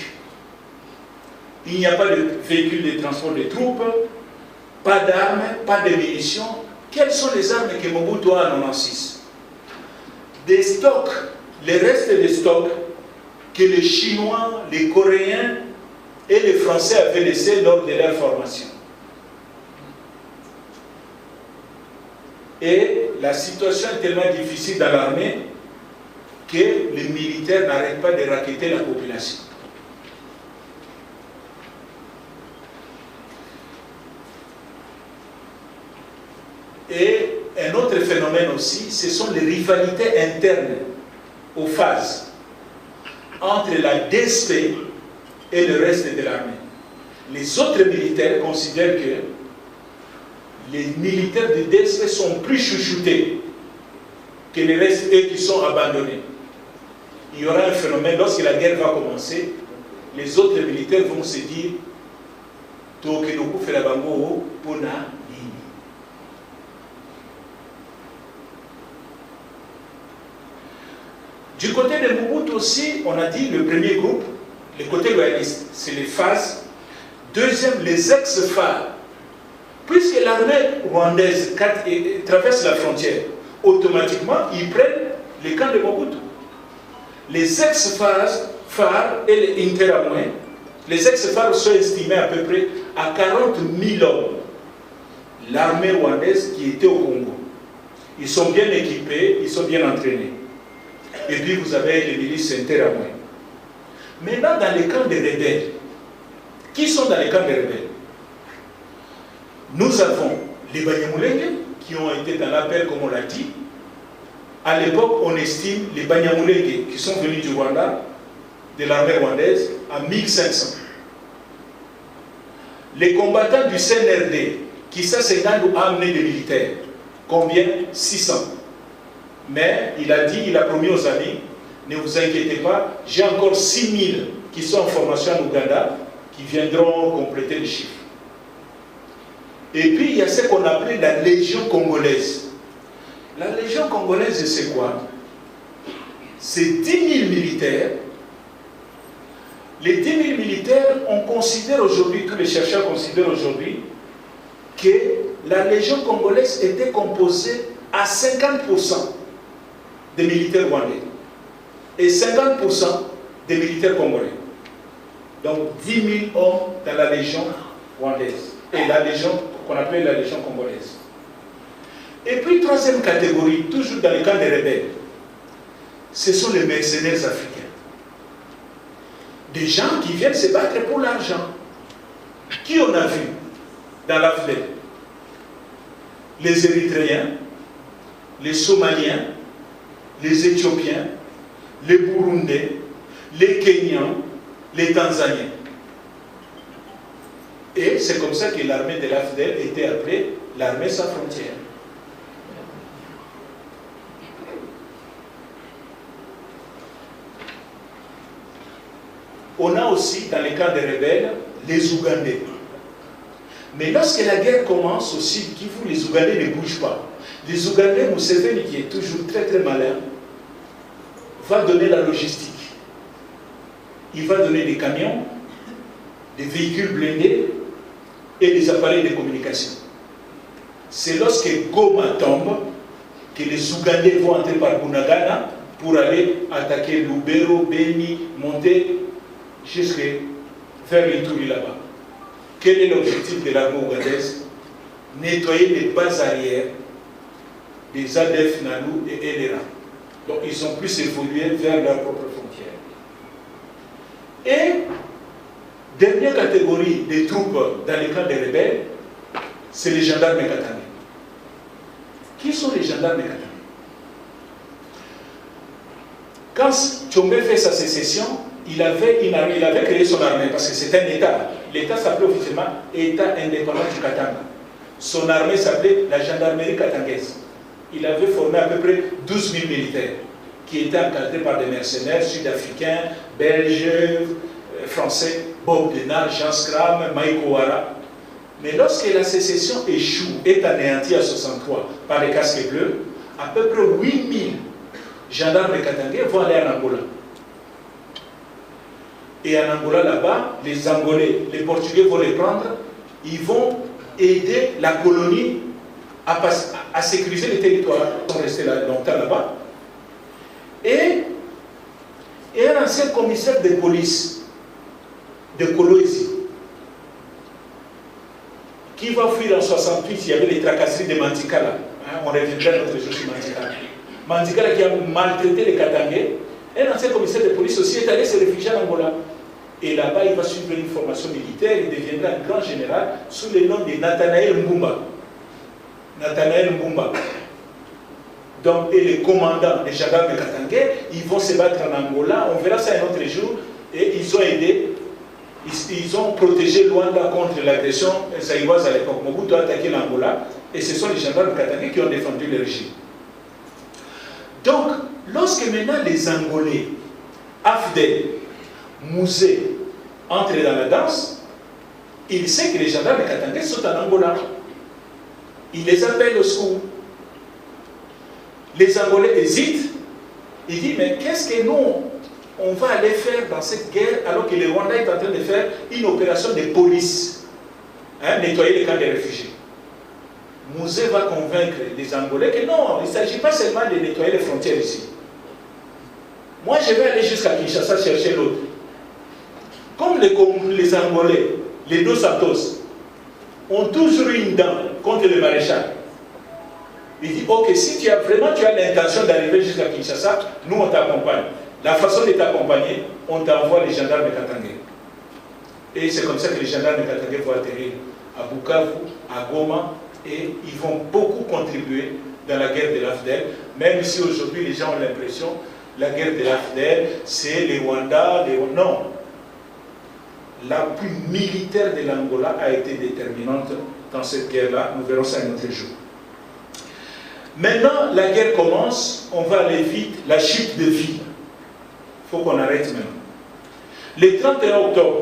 Il n'y a pas de véhicule de transport de troupes, pas d'armes, pas de munitions. Quelles sont les armes que Mobutu a en 1996? Des stocks, les restes des stocks que les Chinois, les Coréens et les Français avaient laissé lors de leur formation. Et la situation est tellement difficile dans l'armée que les militaires n'arrêtent pas de racketter la population. Et un autre phénomène aussi, ce sont les rivalités internes aux phases entre la DSP et le reste de l'armée. Les autres militaires considèrent que les militaires de DSP sont plus chouchoutés que les restes, eux qui sont abandonnés. Il y aura un phénomène, lorsque la guerre va commencer, les autres militaires vont se dire Tokeloku fait la bango pona. Du côté de Mobutu aussi, on a dit le premier groupe, le côté loyaliste, c'est les phases. Deuxième, les ex-phares. Puisque l'armée rwandaise traverse la frontière, automatiquement, ils prennent les camps de Mobutu. Les ex-phares et les interamouins, les ex-phares sont estimés à peu près à 40 000 hommes. L'armée rwandaise qui était au Congo. Ils sont bien équipés, ils sont bien entraînés. Et puis vous avez les milices interamouins. Maintenant, dans les camps des rebelles, qui sont dans les camps des rebelles? Nous avons les Banyamulenge qui ont été dans l'appel, comme on l'a dit. À l'époque, on estime les Banyamulenge qui sont venus du Rwanda, de l'armée rwandaise, à 1500. Les combattants du CNRD, qui s'est amené des militaires, combien? 600. Mais il a dit, il a promis aux amis, ne vous inquiétez pas, j'ai encore 6000 qui sont en formation en Ouganda, qui viendront compléter les chiffres. Et puis, il y a ce qu'on appelait la Légion congolaise. La Légion congolaise, c'est quoi? C'est 10 000 militaires. Les 10 000 militaires, on considère aujourd'hui, tous les chercheurs considèrent aujourd'hui, que la Légion congolaise était composée à 50% des militaires rwandais et 50% des militaires congolais. Donc 10 000 hommes dans la Légion rwandaise et la Légion qu'on appelle la Légion congolaise. Et puis troisième catégorie, toujours dans les camps des rebelles, ce sont les mercenaires africains. Des gens qui viennent se battre pour l'argent. Qui on a vu dans l'Afrique? Les Érythréens, les Somaliens, les Éthiopiens, les Burundais, les Kenyans, les Tanzaniens. Et c'est comme ça que l'armée de l'AFDEL était appelée l'armée sans frontières. On a aussi, dans les camps des rebelles, les Ougandais. Mais lorsque la guerre commence aussi, les Ougandais ne bougent pas. Les Ougandais, Museveni, qui est toujours très très malin, va donner la logistique. Il va donner des camions, des véhicules blindés et des appareils de communication. C'est lorsque Goma tombe que les Ougandais vont entrer par Bunagana pour aller attaquer Lubero, Beni, monter jusqu'à vers l'Ituri là-bas. Quel est l'objectif de l'armée ougandaise? Nettoyer les bases arrières des ADF, Nalu et Elera. Donc ils sont plus évolués vers leurs propres frontières. Et dernière catégorie des troupes dans les camps des rebelles, c'est les gendarmes katangais. Qui sont les gendarmes katangais? Quand Tshombe fait sa sécession, il avait une armée, il avait créé son armée parce que c'est un État. L'État s'appelait officiellement État indépendant du Katanga. Son armée s'appelait la gendarmerie katangaise. Il avait formé à peu près 12 000 militaires qui étaient encadrés par des mercenaires sud-africains, belges, français, Bob Denard, Jean Scram, Mike Ouara. Mais lorsque la sécession échoue, est anéantie à 63 par les casques bleus, à peu près 8 000 gendarmes katangais vont aller en Angola. Et en Angola, là-bas, les Angolais, les Portugais vont les prendre, ils vont aider la colonie à sécuriser les territoires. Ils sont restés longtemps là-bas. Et un ancien commissaire de police de Kolwezi. Qui va fuir en 68, il y avait les tracasseries de Mantikala. Hein, on reviendra notre jour sur Mantikala. Mantikala qui a maltraité les Katangais. Un ancien commissaire de police aussi est allé se réfugier en Angola. Et là-bas, il va suivre une formation militaire, il deviendra un grand général sous le nom de Nathanaël Mbumba. Nathanaël Mbumba. Donc, et les commandants des gendarmes katangais, ils vont se battre en Angola, on verra ça un autre jour, et ils ont aidé, ils ont protégé Luanda contre l'agression zaïroise à l'époque. Mobutu a attaqué l'Angola, et ce sont les gendarmes katangais qui ont défendu le régime. Donc, lorsque maintenant les Angolais, Afdel, Mouzé, entrent dans la danse, il sait que les gendarmes katangais sont en Angola. Il les appelle au secours. Les Angolais hésitent. Ils disent, mais qu'est-ce que nous, on va aller faire dans cette guerre alors que le Rwanda est en train de faire une opération de police, hein, nettoyer les camps des réfugiés. Mouzé va convaincre les Angolais que non, il ne s'agit pas seulement de nettoyer les frontières ici. Moi, je vais aller jusqu'à Kinshasa chercher l'autre. Comme les Angolais, les Dos Santos, ont toujours une dent contre le maréchal. Il dit, ok, si tu as l'intention d'arriver jusqu'à Kinshasa, nous on t'accompagne. La façon de t'accompagner, on t'envoie les gendarmes katangais. Et c'est comme ça que les gendarmes katangais vont atterrir à Bukavu, à Goma, et ils vont beaucoup contribuer dans la guerre de l'AFDEL, même si aujourd'hui les gens ont l'impression que la guerre de l'AFDEL, c'est les Rwandais, non. L'appui militaire de l'Angola a été déterminante dans cette guerre-là. Nous verrons ça un autre jour. Maintenant, la guerre commence, on va aller vite, la chute de vie. Il faut qu'on arrête maintenant. Le 31 octobre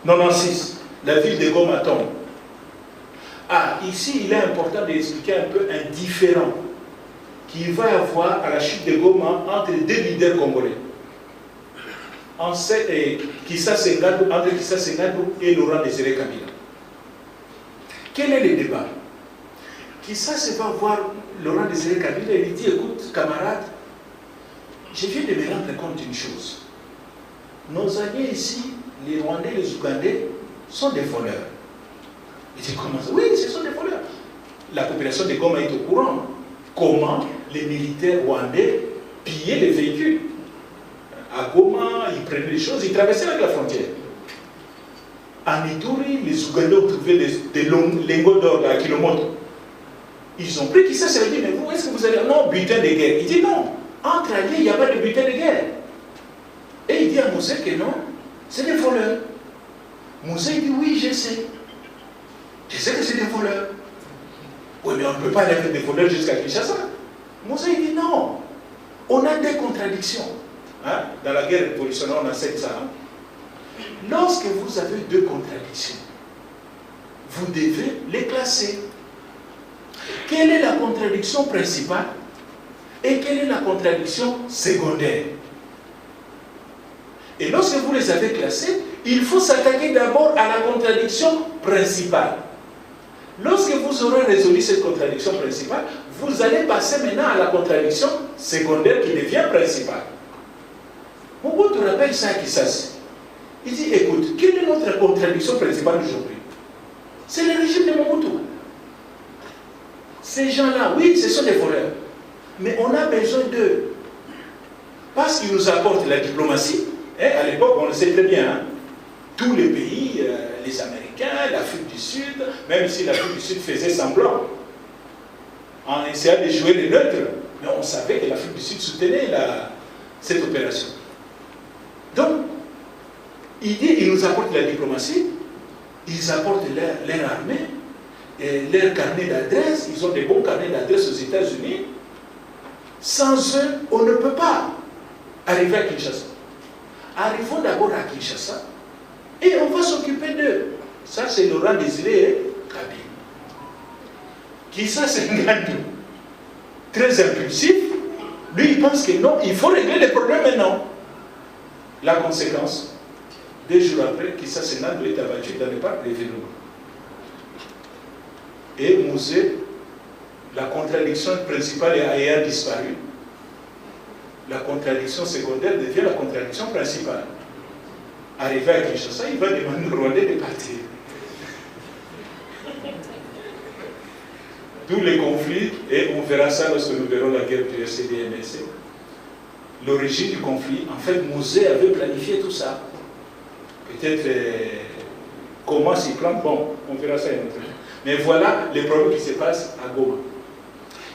1996, la ville de Goma tombe. Ah, ici, il est important d'expliquer un peu un différend qu'il va y avoir à la chute de Goma entre deux leaders congolais. Entre Kissa Sengadou et Laurent Désiré Kabila. Quel est le débat? Kissa se va voir Laurent Désiré Kabila et lui dit, écoute, camarade, je viens de me rendre compte d'une chose. Nos alliés ici, les Rwandais, les Ougandais, sont des voleurs. Il dit, comment ça? Oui, ce sont des voleurs. La population de Goma est au courant. Comment les militaires rwandais pillaient les véhicules? À Goma, ils prenaient les choses, ils traversaient avec la frontière. En Ituri, les Ougandais ont trouvé des lingots d'or à Kilomoto. Ils ont pris, qui ça s'est dit, mais vous, est-ce que vous allez... Non, butin de guerre. Il dit non, entre alliés, il n'y a pas de butin de guerre. Et il dit à Mouzé que non, c'est des voleurs. Mouzé dit oui, je sais. Je sais que c'est des voleurs. Oui, mais on ne peut pas aller avec des voleurs jusqu'à Kinshasa. Mouzé dit non. On a des contradictions. Hein? Dans la guerre révolutionnaire, on a 700 ans. Lorsque vous avez deux contradictions, vous devez les classer. Quelle est la contradiction principale et quelle est la contradiction secondaire? Et lorsque vous les avez classées, il faut s'attaquer d'abord à la contradiction principale. Lorsque vous aurez résolu cette contradiction principale, vous allez passer maintenant à la contradiction secondaire qui devient principale. Mobutu rappelle ça à Kisasi. Il dit, écoute, quelle est notre contradiction principale aujourd'hui? C'est le régime de Mobutu. Ces gens-là, oui, ce sont des voleurs. Mais on a besoin d'eux. Parce qu'ils nous apportent la diplomatie. Et à l'époque, on le sait très bien. Hein, tous les pays, les Américains, l'Afrique du Sud, même si l'Afrique du Sud faisait semblant, en essayant de jouer les neutres, mais on savait que l'Afrique du Sud soutenait cette opération. Donc, ils nous apportent la diplomatie, ils apportent leur armée, et leur carnet d'adresse, ils ont des bons carnets d'adresse aux États-Unis. Sans eux, on ne peut pas arriver à Kinshasa. Arrivons d'abord à Kinshasa et on va s'occuper d'eux. Ça, c'est Laurent Désiré Kabila. Kissa Sengadou, très impulsif, lui, il pense que non, il faut régler les problèmes maintenant. La conséquence, 2 jours après, Kissa Sengadou est abattu dans le parc des Vélos. Et Mouzé, la contradiction principale ayant disparu, la contradiction secondaire devient la contradiction principale. arrivé à Kinshasa, il va demander aux Rwandais de partir. D'où les conflits, et on verra ça lorsque nous verrons la guerre du RCD-MLC. L'origine du conflit, en fait, Mosé avait planifié tout ça. Peut-être comment s'y prendre, bon, on verra ça une autre fois. Mais voilà les problèmes qui se passent à Goma.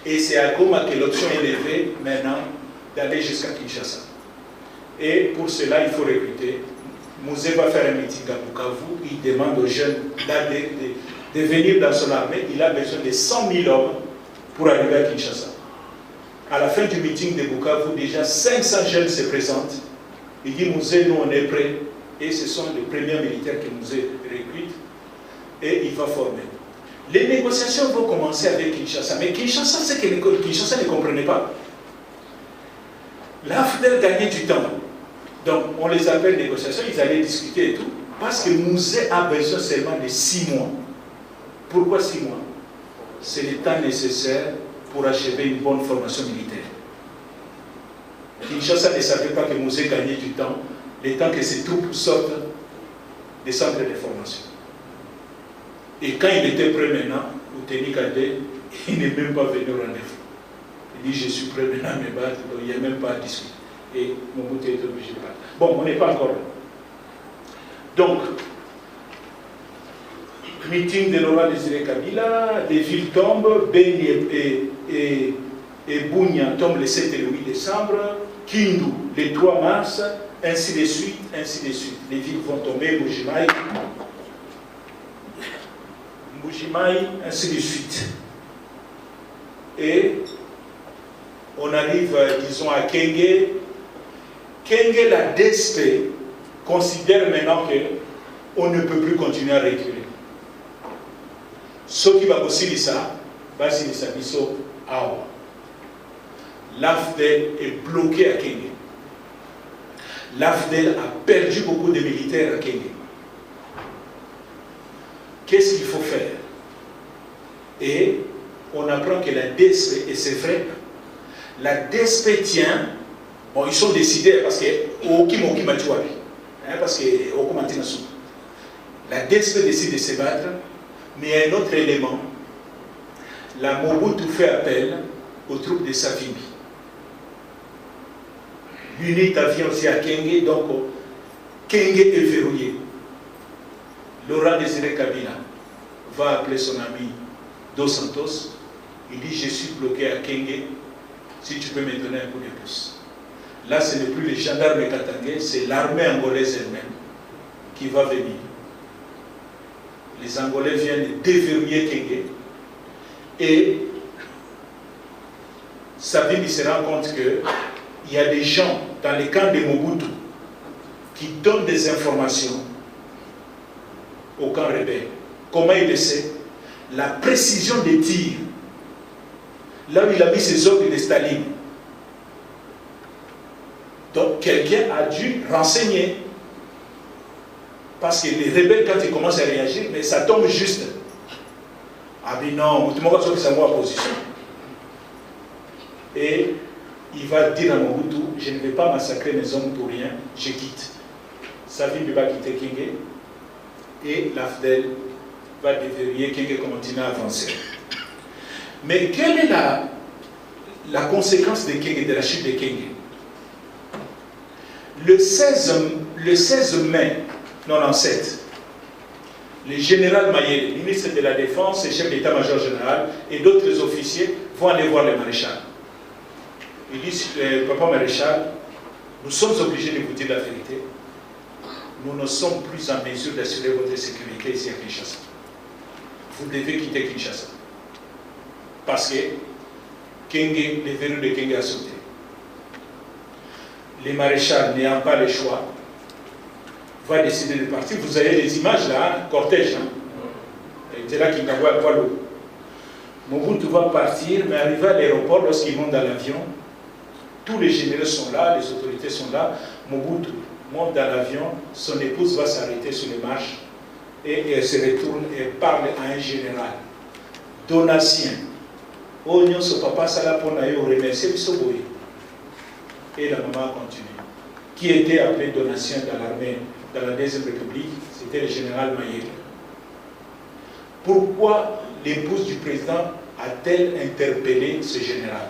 Et c'est à Goma que l'option est levée maintenant d'aller jusqu'à Kinshasa. Et pour cela, il faut recruter. Mosé va faire un meeting à Bukavu, il demande aux jeunes de venir dans son armée. Il a besoin de 100 000 hommes pour arriver à Kinshasa. À la fin du meeting de Bukavu, déjà 500 jeunes se présentent. Il dit, Mosé, nous on est prêts. Et ce sont les premiers militaires que Mosé recrute. Et il va former. Les négociations vont commencer avec Kinshasa. Mais Kinshasa, c'est que Kinshasa ne comprenait pas. L'AFDEL gagnait du temps. Donc, on les appelle négociations, ils allaient discuter et tout. Parce que Mosé a besoin seulement de 6 mois. Pourquoi 6 mois? C'est le temps nécessaire pour achever une bonne formation militaire. Kinshasa ne savait pas que Mosé gagnait du temps, le temps que ses troupes sortent des centres de formation. Et quand il était prêt maintenant, Outeni Kandé, il n'est même pas venu au rendez-vous. Il dit, je suis prêt maintenant à me battre, donc il n'y a même pas à discuter. Et Mobutu est obligé de partir. Bon, on n'est pas encore là. Donc, meeting de Laurent Désiré Kabila, les villes tombent, Beni et Bunia tombent le 7 et le 8 décembre, Kindu le 3 mars, ainsi de suite, ainsi de suite. Les villes vont tomber, Mbujimaï, ainsi de suite. Et on arrive, disons, à Kenge. Kenge, la DSP, considère maintenant qu'on ne peut plus continuer à reculer. Ce qui va aussi ça, l'AFDEL est bloqué à Kenge. L'AFDEL a perdu beaucoup de militaires à Kenge. Qu'est-ce qu'il faut faire? Et on apprend que la DSP, et c'est vrai, la DSP tient, bon, ils sont décidés parce que la DSP décide de se battre, mais il y a un autre élément. La Mobutu fait appel aux troupes de Savimbi. L'UNITA vient aussi à Kenge, donc Kenge est verrouillé. Laurent Désiré Kabila va appeler son ami Dos Santos. Il dit, je suis bloqué à Kenge, si tu peux me donner un coup de pouce. Là, ce n'est plus les gendarmes katangais, c'est l'armée angolaise elle-même qui va venir. Les Angolais viennent de déverrouiller Kenge et Savimbi se rend compte qu'il y a des gens dans les camps de Mobutu qui donnent des informations au camp rebelle. Comment il le sait? La précision des tirs, là où il a mis ses ordres de Staline. Donc quelqu'un a dû renseigner. Parce que les rebelles, quand ils commencent à réagir, mais ça tombe juste. Ah mais non, tout le monde va sortir sa position. Et il va dire à Mobutu, je ne vais pas massacrer mes hommes pour rien, je quitte. Savimbi va quitter Kenge et l'AFDEL va déverrouiller Kenge, continue à avancer. Mais quelle est la conséquence de Kenge, de la chute de Kenge? Le 16 mai 1997, le général Mayele, ministre de la Défense et chef d'état-major général, et d'autres officiers vont aller voir le maréchal. Ils disent, papa maréchal, nous sommes obligés de vous dire la vérité. Nous ne sommes plus en mesure d'assurer votre sécurité ici à Kinshasa. Vous devez quitter Kinshasa. Parce que Kenge, le verrou de Kenge a sauté. Le maréchal, n'ayant pas le choix, va décider de partir. Vous avez les images là, cortège. C'est là qu'il envoie à l'eau. Mobutu va partir, mais arrivé à l'aéroport, lorsqu'ils montent dans l'avion, tous les généraux sont là, les autorités sont là. Mobutu monte dans l'avion, son épouse va s'arrêter sur les marches et elle se retourne et parle à un général. Donatien. Oh, non, ce papa, ça l'a pour nous remercier, et la maman continue. Qui était appelé Donatien dans l'armée dans la Deuxième République, c'était le général Mayele. Pourquoi l'épouse du président a-t-elle interpellé ce général?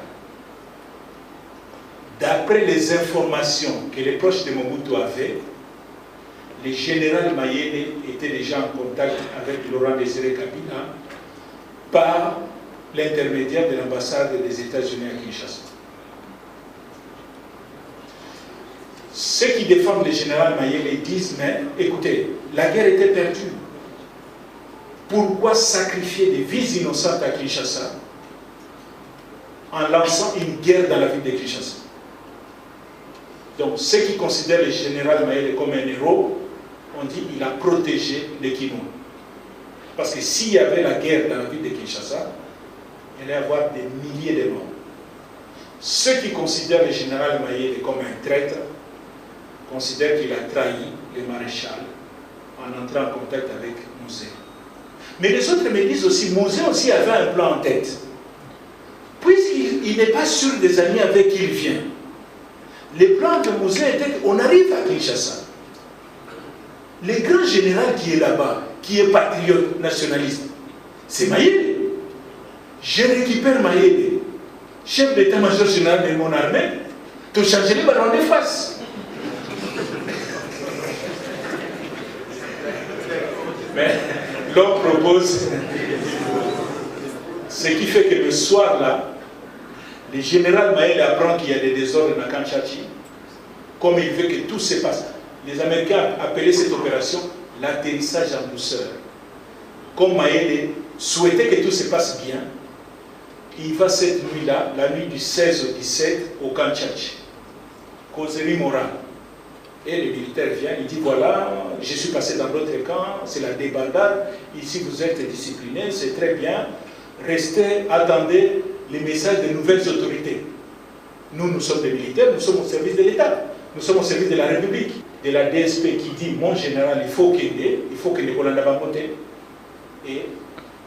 D'après les informations que les proches de Mobutu avaient, le général Mayele était déjà en contact avec Laurent Désiré Kabila par l'intermédiaire de l'ambassade des États-Unis à Kinshasa. Ceux qui défendent le général Mayele disent, mais écoutez, la guerre était perdue. Pourquoi sacrifier des vies innocentes à Kinshasa en lançant une guerre dans la ville de Kinshasa? Donc, ceux qui considèrent le général Mayele comme un héros, on dit qu'il a protégé les Kinois. Parce que s'il y avait la guerre dans la ville de Kinshasa, il allait y avoir des milliers de morts. Ceux qui considèrent le général Mayele comme un traître considèrent qu'il a trahi le maréchal en entrant en contact avec Mouzé. Mais les autres me disent aussi, Mouzé aussi avait un plan en tête. Puisqu'il n'est pas sûr des amis avec qui il vient. Le plan de Mouzé était qu'on arrive à Kinshasa. Le grand général qui est là-bas, qui est patriote nationaliste, c'est Mayele. Je récupère Mayele, chef d'état-major général de mon armée, pour changer les ballons de face. Mais l'homme propose ce qui fait que le soir-là, le général Mayele apprend qu'il y a des désordres dans Kanchachi, comme il veut que tout se passe. Les Américains appelaient cette opération l'atterrissage en douceur. Comme Mayele souhaitait que tout se passe bien, il va cette nuit-là, la nuit du 16 au 17, au Kanchachi. Causerie morale. Et le militaire vient, il dit voilà, je suis passé dans l'autre camp, c'est la débandade, ici vous êtes disciplinés, c'est très bien, restez, attendez les messages des nouvelles autorités. Nous sommes des militaires, nous sommes au service de l'État, nous sommes au service de la République, de la DSP qui dit mon général, il faut que les Hollandais va monter. Et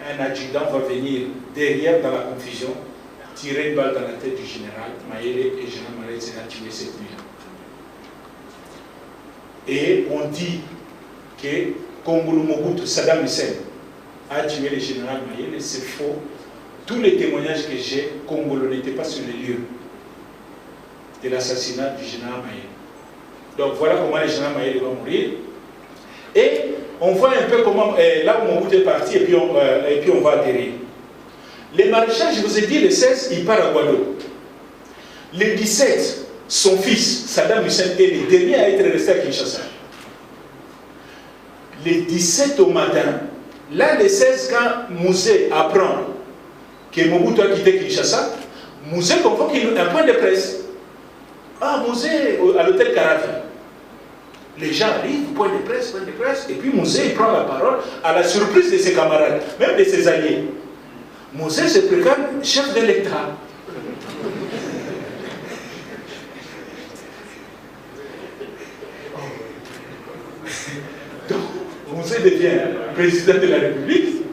un adjudant va venir derrière dans la confusion, tirer une balle dans la tête du général Mayele et le général Mayele s'est tué cette nuit. Et on dit que Kongolo Mobutu, Saddam Hussein, a tué le général Mayele, c'est faux. Tous les témoignages que j'ai, Kongolo n'était pas sur les lieux de l'assassinat du général Mayele. Donc voilà comment le général Mayele va mourir. Et on voit un peu comment, là où Mobutu est parti, et puis on va atterrir. Les maréchals, je vous ai dit, le 16, il part à Guadeloupe. Le 17, son fils, Saddam Hussein, est le dernier à être resté à Kinshasa. Le 17 au matin, là, le 16, quand Mouzé apprend que Mobutu a quitté Kinshasa, Mouzé convoque un point de presse. Ah, Mouzé, à l'hôtel Caravi. Les gens arrivent, point de presse, et puis Mouzé prend la parole à la surprise de ses camarades, même de ses alliés. Mouzé se proclame chef de l'État. Donc, Mouzé devient président de la République.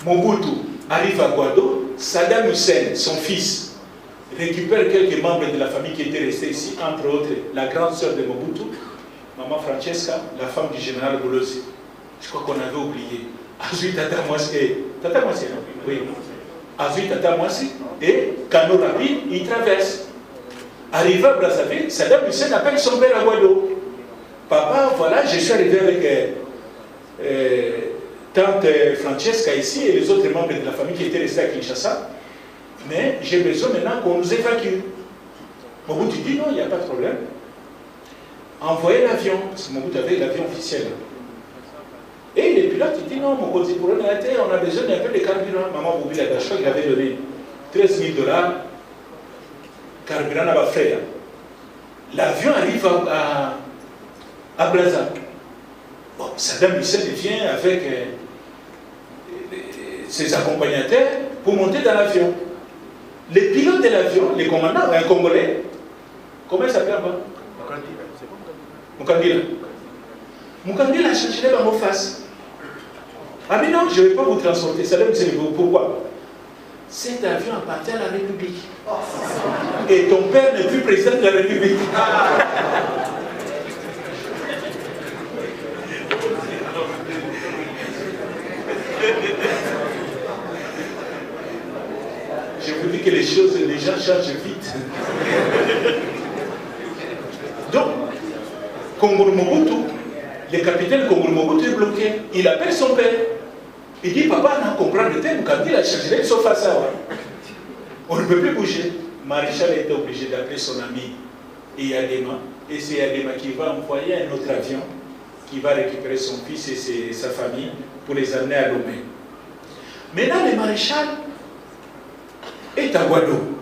Mobutu arrive à Guado. Saddam Hussein, son fils, récupère quelques membres de la famille qui étaient restés ici, entre autres la grande sœur de Mobutu, Maman Francesca, la femme du général Bolosi. Je crois qu'on avait oublié. Azui Tata Mwasi, Tata Mwasi, oui. Azui Tata Mwasi, et Kano Rapide, il traverse. Arrivé à Brazzaville, Saddam Hussein appelle son père à Guado. Papa, voilà, je suis arrivé avec tante Francesca ici et les autres membres de la famille qui étaient restés à Kinshasa. Mais j'ai besoin maintenant qu'on nous évacue. Mobutu dit non, il n'y a pas de problème. Envoyez l'avion, parce que Mobutu avait l'avion officiel. Et les pilotes, il dit non, mon côté pour on a besoin d'un peu de carburant. Maman Boubi Ladacho, il avait donné 13 000 $, carburant à ma frère. L'avion arrive à Brazzaville. Bon, Saddam Hussein vient avec ses accompagnateurs pour monter dans l'avion. Les pilotes de l'avion, les commandants, un Congolais, comment il s'appelle là-bas? Mukandila. Mukandila a changé dans vos faces. Ah mais non, je ne vais pas vous transporter. Saddam Hussein, pourquoi? Cet avion appartient à la République. Et ton père n'est plus président de la République. gens changent vite. Donc, Kongolo Mobutu, le capitaine Kongolo Mobutu est bloqué. Il appelle son père. Il dit, papa, on a compris le thème, quand il a changé, sauf à ça. On ne peut plus bouger. Maréchal était obligé d'appeler son ami Yadema. Et c'est Yadema qui va envoyer un autre avion qui va récupérer son fils et sa famille pour les amener à Lomé. Maintenant, le maréchal est à Guadeloupe.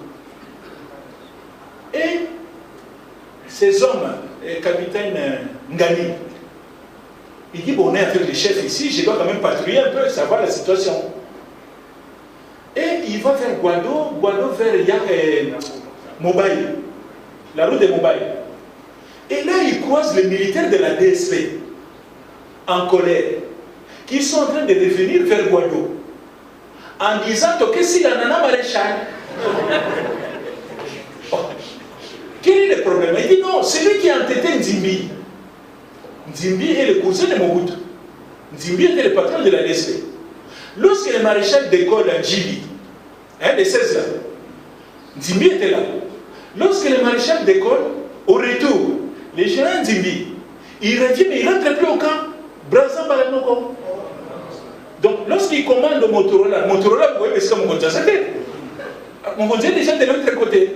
Et ces hommes, le capitaine Ngani, il dit, bon, on est avec les chefs ici, je dois quand même patrouiller un peu, savoir la situation. Et il va vers Guadeloupe, vers Mobile, la route de Mobile. Et là, il croise les militaires de la DSP, en colère, qui sont en train de revenir vers Guadeloupe, en disant que si la nana maréchal, quel est le problème? Il dit non, c'est lui qui a entêté Nzimbi. Nzimbi est le cousin de Mobutu. Nzimbi était le patron de la DSP. Lorsque le maréchal décolle à Djibi, les 16 ans, Nzimbi était là. Lorsque le maréchal décolle, au retour, les généraux Nzimbi, il revient mais il ne rentre plus au camp. Brazza Balanoko. Donc lorsqu'il commande au Motorola, vous voyez, parce que mon compte sa tête. Mon compte est déjà de l'autre côté.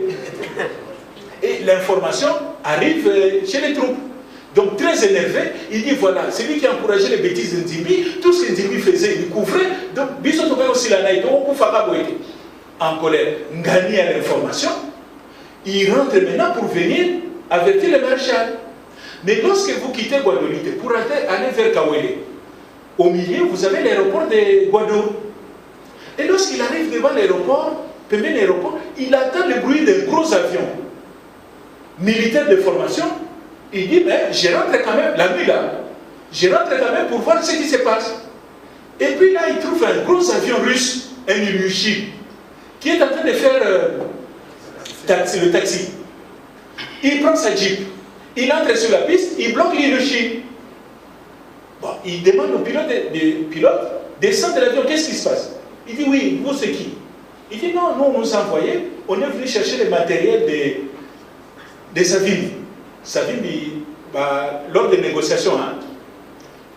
Et l'information arrive chez les troupes. Donc très énervé, il dit voilà, c'est lui qui a encouragé les bêtises de Nzimbi, tout ce que Nzimbi faisait, il couvrait, donc Bissot aussi la naïe, donc en colère. Ngani a l'information, il rentre maintenant pour venir avertir le maréchal. Mais lorsque vous quittez Guadeloupe pour aller vers Kawele, au milieu, vous avez l'aéroport de Guadeloupe. Et lorsqu'il arrive devant l'aéroport, il attend le bruit d'un gros avion militaire de formation. Il dit, mais je rentre quand même, la nuit là, je rentre quand même pour voir ce qui se passe. Et puis là, il trouve un gros avion russe, un Ilyushin, qui est en train de faire le taxi. Il prend sa jeep, il entre sur la piste, il bloque l'Ilyushin. Bon, il demande au pilote descend de l'avion, qu'est-ce qui se passe? Il dit, oui, vous c'est qui? Il dit, non, nous on nous a envoyé, on est venu chercher le matériel de Savimbi. Savimbi, lors des négociations, hein,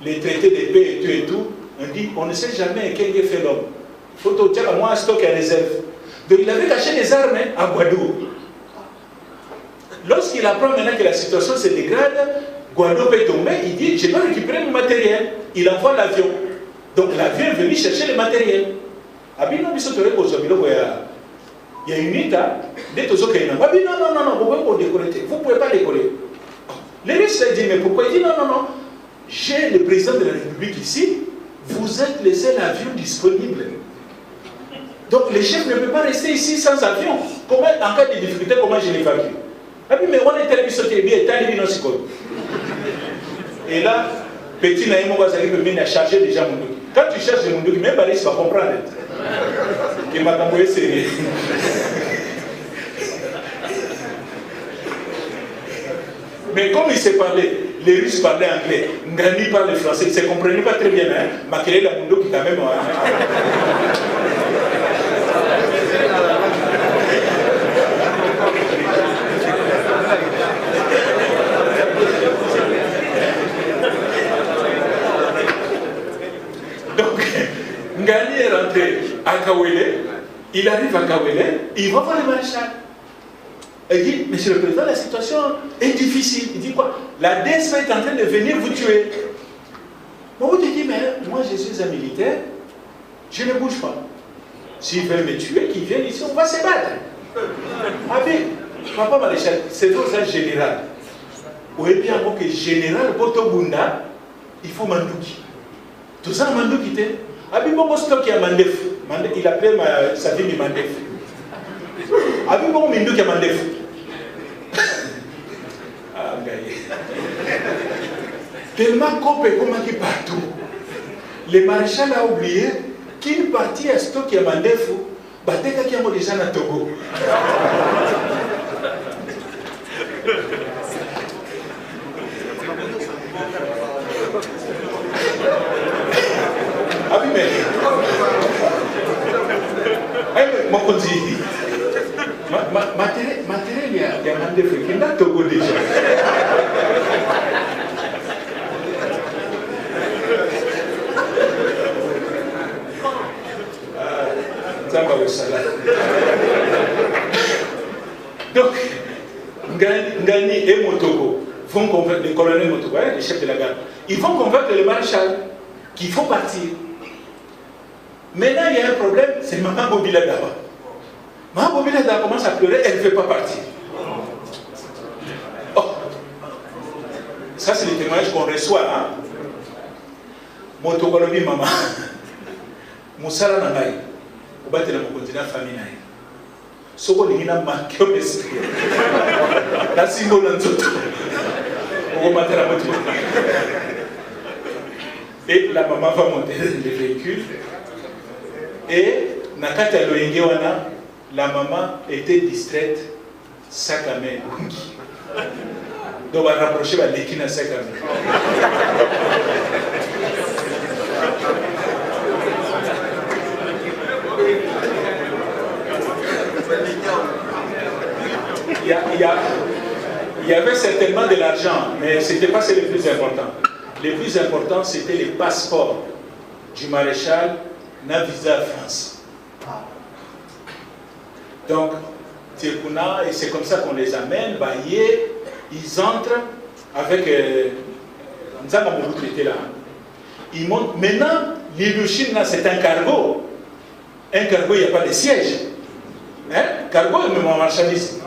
les traités de paix et tout, on dit, on ne sait jamais quel est fait l'homme. Il faut dire à moi un stock à réserve. Donc il avait caché des armes à Guadeloupe. Lorsqu'il apprend maintenant que la situation se dégrade, Guadeloupe est tombé, il dit, je dois récupérer mon matériel. Il envoie l'avion. Donc l'avion est venu chercher le matériel. Il y a une unité, non, vous ne pouvez pas décoller. Les Russes disent, mais pourquoi? Il dit, non, j'ai le président de la République ici, vous êtes le seul avion disponible. Donc les chefs ne peuvent pas rester ici sans avion. Comment, en cas de difficulté, comment je l'évacue? Mais on est tellement sauté, bien, et là, petit Naïmo va arriver à charger déjà mon document. Quand tu cherches mon document, même Paris va comprendre. Que ma campagne est sérieux. Mais comme il s'est parlé, les Russes parlaient anglais, Ngani parlait français, ils ne se comprenaient pas très bien. Makele la Mundo qui quand même. Donc, Ngani est rentré à Kawele, il arrive à Kawele, il va voir le maréchal. Il dit, monsieur le président, la situation est difficile. Il dit quoi? La DSP est en train de venir vous tuer. Bon, il dit, mais moi je suis un militaire, je ne bouge pas. S'ils veulent me tuer, qu'ils viennent ici, on va se battre. Ah mais, papa maréchal, c'est un général. Ou bien que général Botobunda, il faut Mandouki. Tout ça, Mandouki était. Ah mais bon, stock il y a Mandef. Il appelait sa vie Mandef. Ah mais bon, Mandouki a Mandef. Ah, gagné. Tellement copé comme qui partout. Le maréchal a oublié qu'il partit à stock à Mandef, Bateka qui a déjà na Togo. Ah oui, mais. Mon de Fekina Togo déjà. Donc, Ngani et Motoko vont convaincre le colonel Motoko, le chef de la garde, ils vont convaincre le maréchal qu'il faut partir. Maintenant, il y a un problème, c'est Maman Bobila Daba. Maman Bobila Daba commence à pleurer, elle ne veut pas partir. Oh, ça c'est le témoignage qu'on reçoit. Hein? Motoko lobi maman, Moussala Nangaï, au bas de la continent famille. Soko lingina manqué au esprit. La symbole en tout. Et la maman va monter le véhicule. Et Nakata Loyengewana, la maman était distraite, sac à main. Donc on va rapprocher la l'équine à sac à main. Il y avait certainement de l'argent, mais ce n'était pas ce le plus important. Le plus important, c'était les passeports du maréchal na visa France. Donc, Tekuna, et c'est comme ça qu'on les amène, Baye, ils entrent avec Nzanga Mobutu était là. Ils montent. Maintenant, l'Iluchine, c'est un cargo. Un cargo, il n'y a pas de siège. Hein? Cargo, même en marchandise.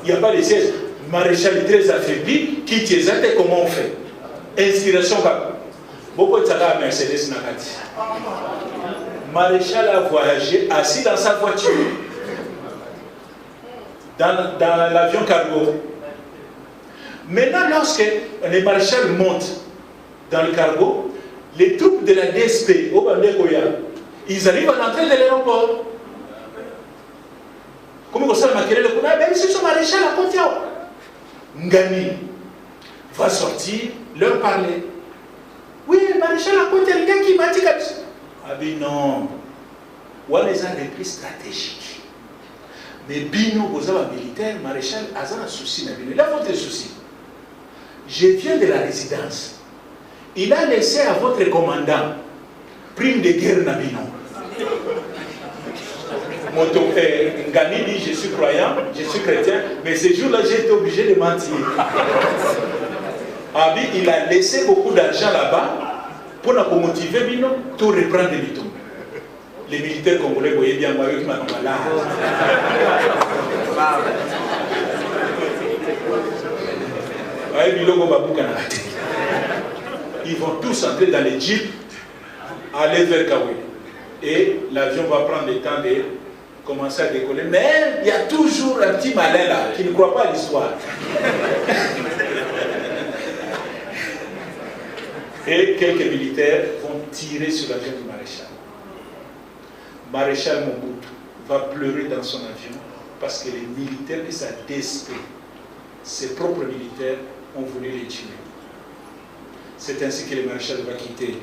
Il n'y a pas de siège. Maréchal est très affaibli. Qui t'es comment on fait? Inspiration. Beaucoup de ça à Mercedes Nakati. Maréchal a voyagé assis dans sa voiture. Dans l'avion cargo. Maintenant, lorsque les maréchals montent dans le cargo, les troupes de la DSP, au Bandekoya, ils arrivent à l'entrée de l'aéroport. Comment ça m'a créé le coup? Ben, c'est son maréchal à côté. Ngani va sortir, leur parler. Oui, le maréchal à côté, le gars qui m'a dit comme ça. Ah ben non. On les a repris stratégiques. Mais Bino, vous avez un militaire, maréchal, a un souci. Là, votre souci. Je viens de la résidence. Il a laissé à votre commandant prime de guerre Nabino. Ngani dit je suis croyant, je suis chrétien, mais ce jour-là j'ai été obligé de mentir. Abi, il a laissé beaucoup d'argent là-bas pour nous motiver Bino, tout reprendre les bitons. Les militaires congolais, vous voyez bien, moi, qui m'ont malade. Ils vont tous entrer dans les jeeps, aller vers Kaoué. Et l'avion va prendre le temps de commencer à décoller. Mais il y a toujours un petit malin là qui ne croit pas à l'histoire. Et quelques militaires vont tirer sur l'avion du maréchal. Maréchal Mobutu va pleurer dans son avion parce que les militaires de sa DSP, ses propres militaires, ont voulu les tuer. C'est ainsi que le maréchal va quitter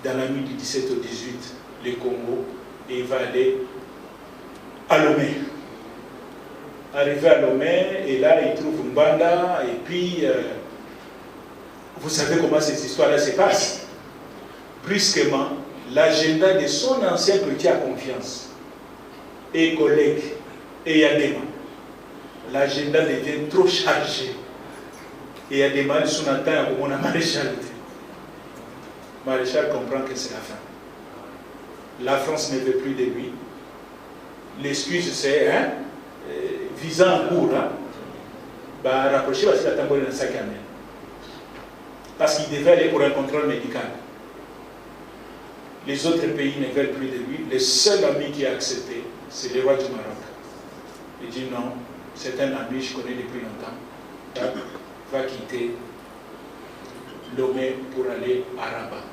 dans la nuit du 17 au 18 le Congo et il va aller à Lomé. Arrivé à Lomé, et là il trouve Mbanda, et puis vous savez comment cette histoire-là se passe. Brusquement, l'agenda de son ancien petit à confiance et collègue, et Yadema, l'agenda devient trop chargé. Et Yadema, il s'en attend à mon maréchal. Maréchal comprend que c'est la fin. La France ne veut plus de lui. L'excuse, c'est visant en cours, rapprocher parce qu'il a tambouré dans sa caméra. Parce qu'il devait aller pour un contrôle médical. Les autres pays ne veulent plus de lui. Le seul ami qui a accepté, c'est le roi du Maroc. Il dit non, c'est un ami, je connais depuis longtemps. Donc, va quitter Lomé pour aller à Rabat.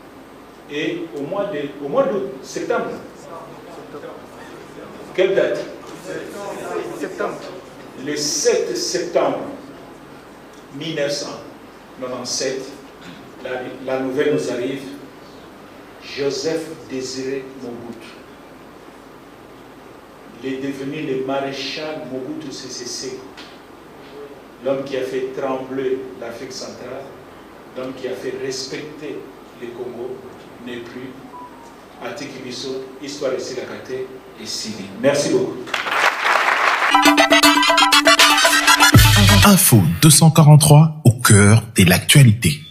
Et au mois d'août, septembre. Quelle date? Septembre. Le 7 septembre 1997, la nouvelle nous arrive. Joseph Désiré Mobutu. Il est devenu le maréchal Mobutu Sese Seko. l'homme qui a fait trembler l'Afrique centrale, l'homme qui a fait respecter les Congo, n'est plus. Atikibiso, histoire de Silakate et Sili. Merci beaucoup. Info 243 au cœur de l'actualité.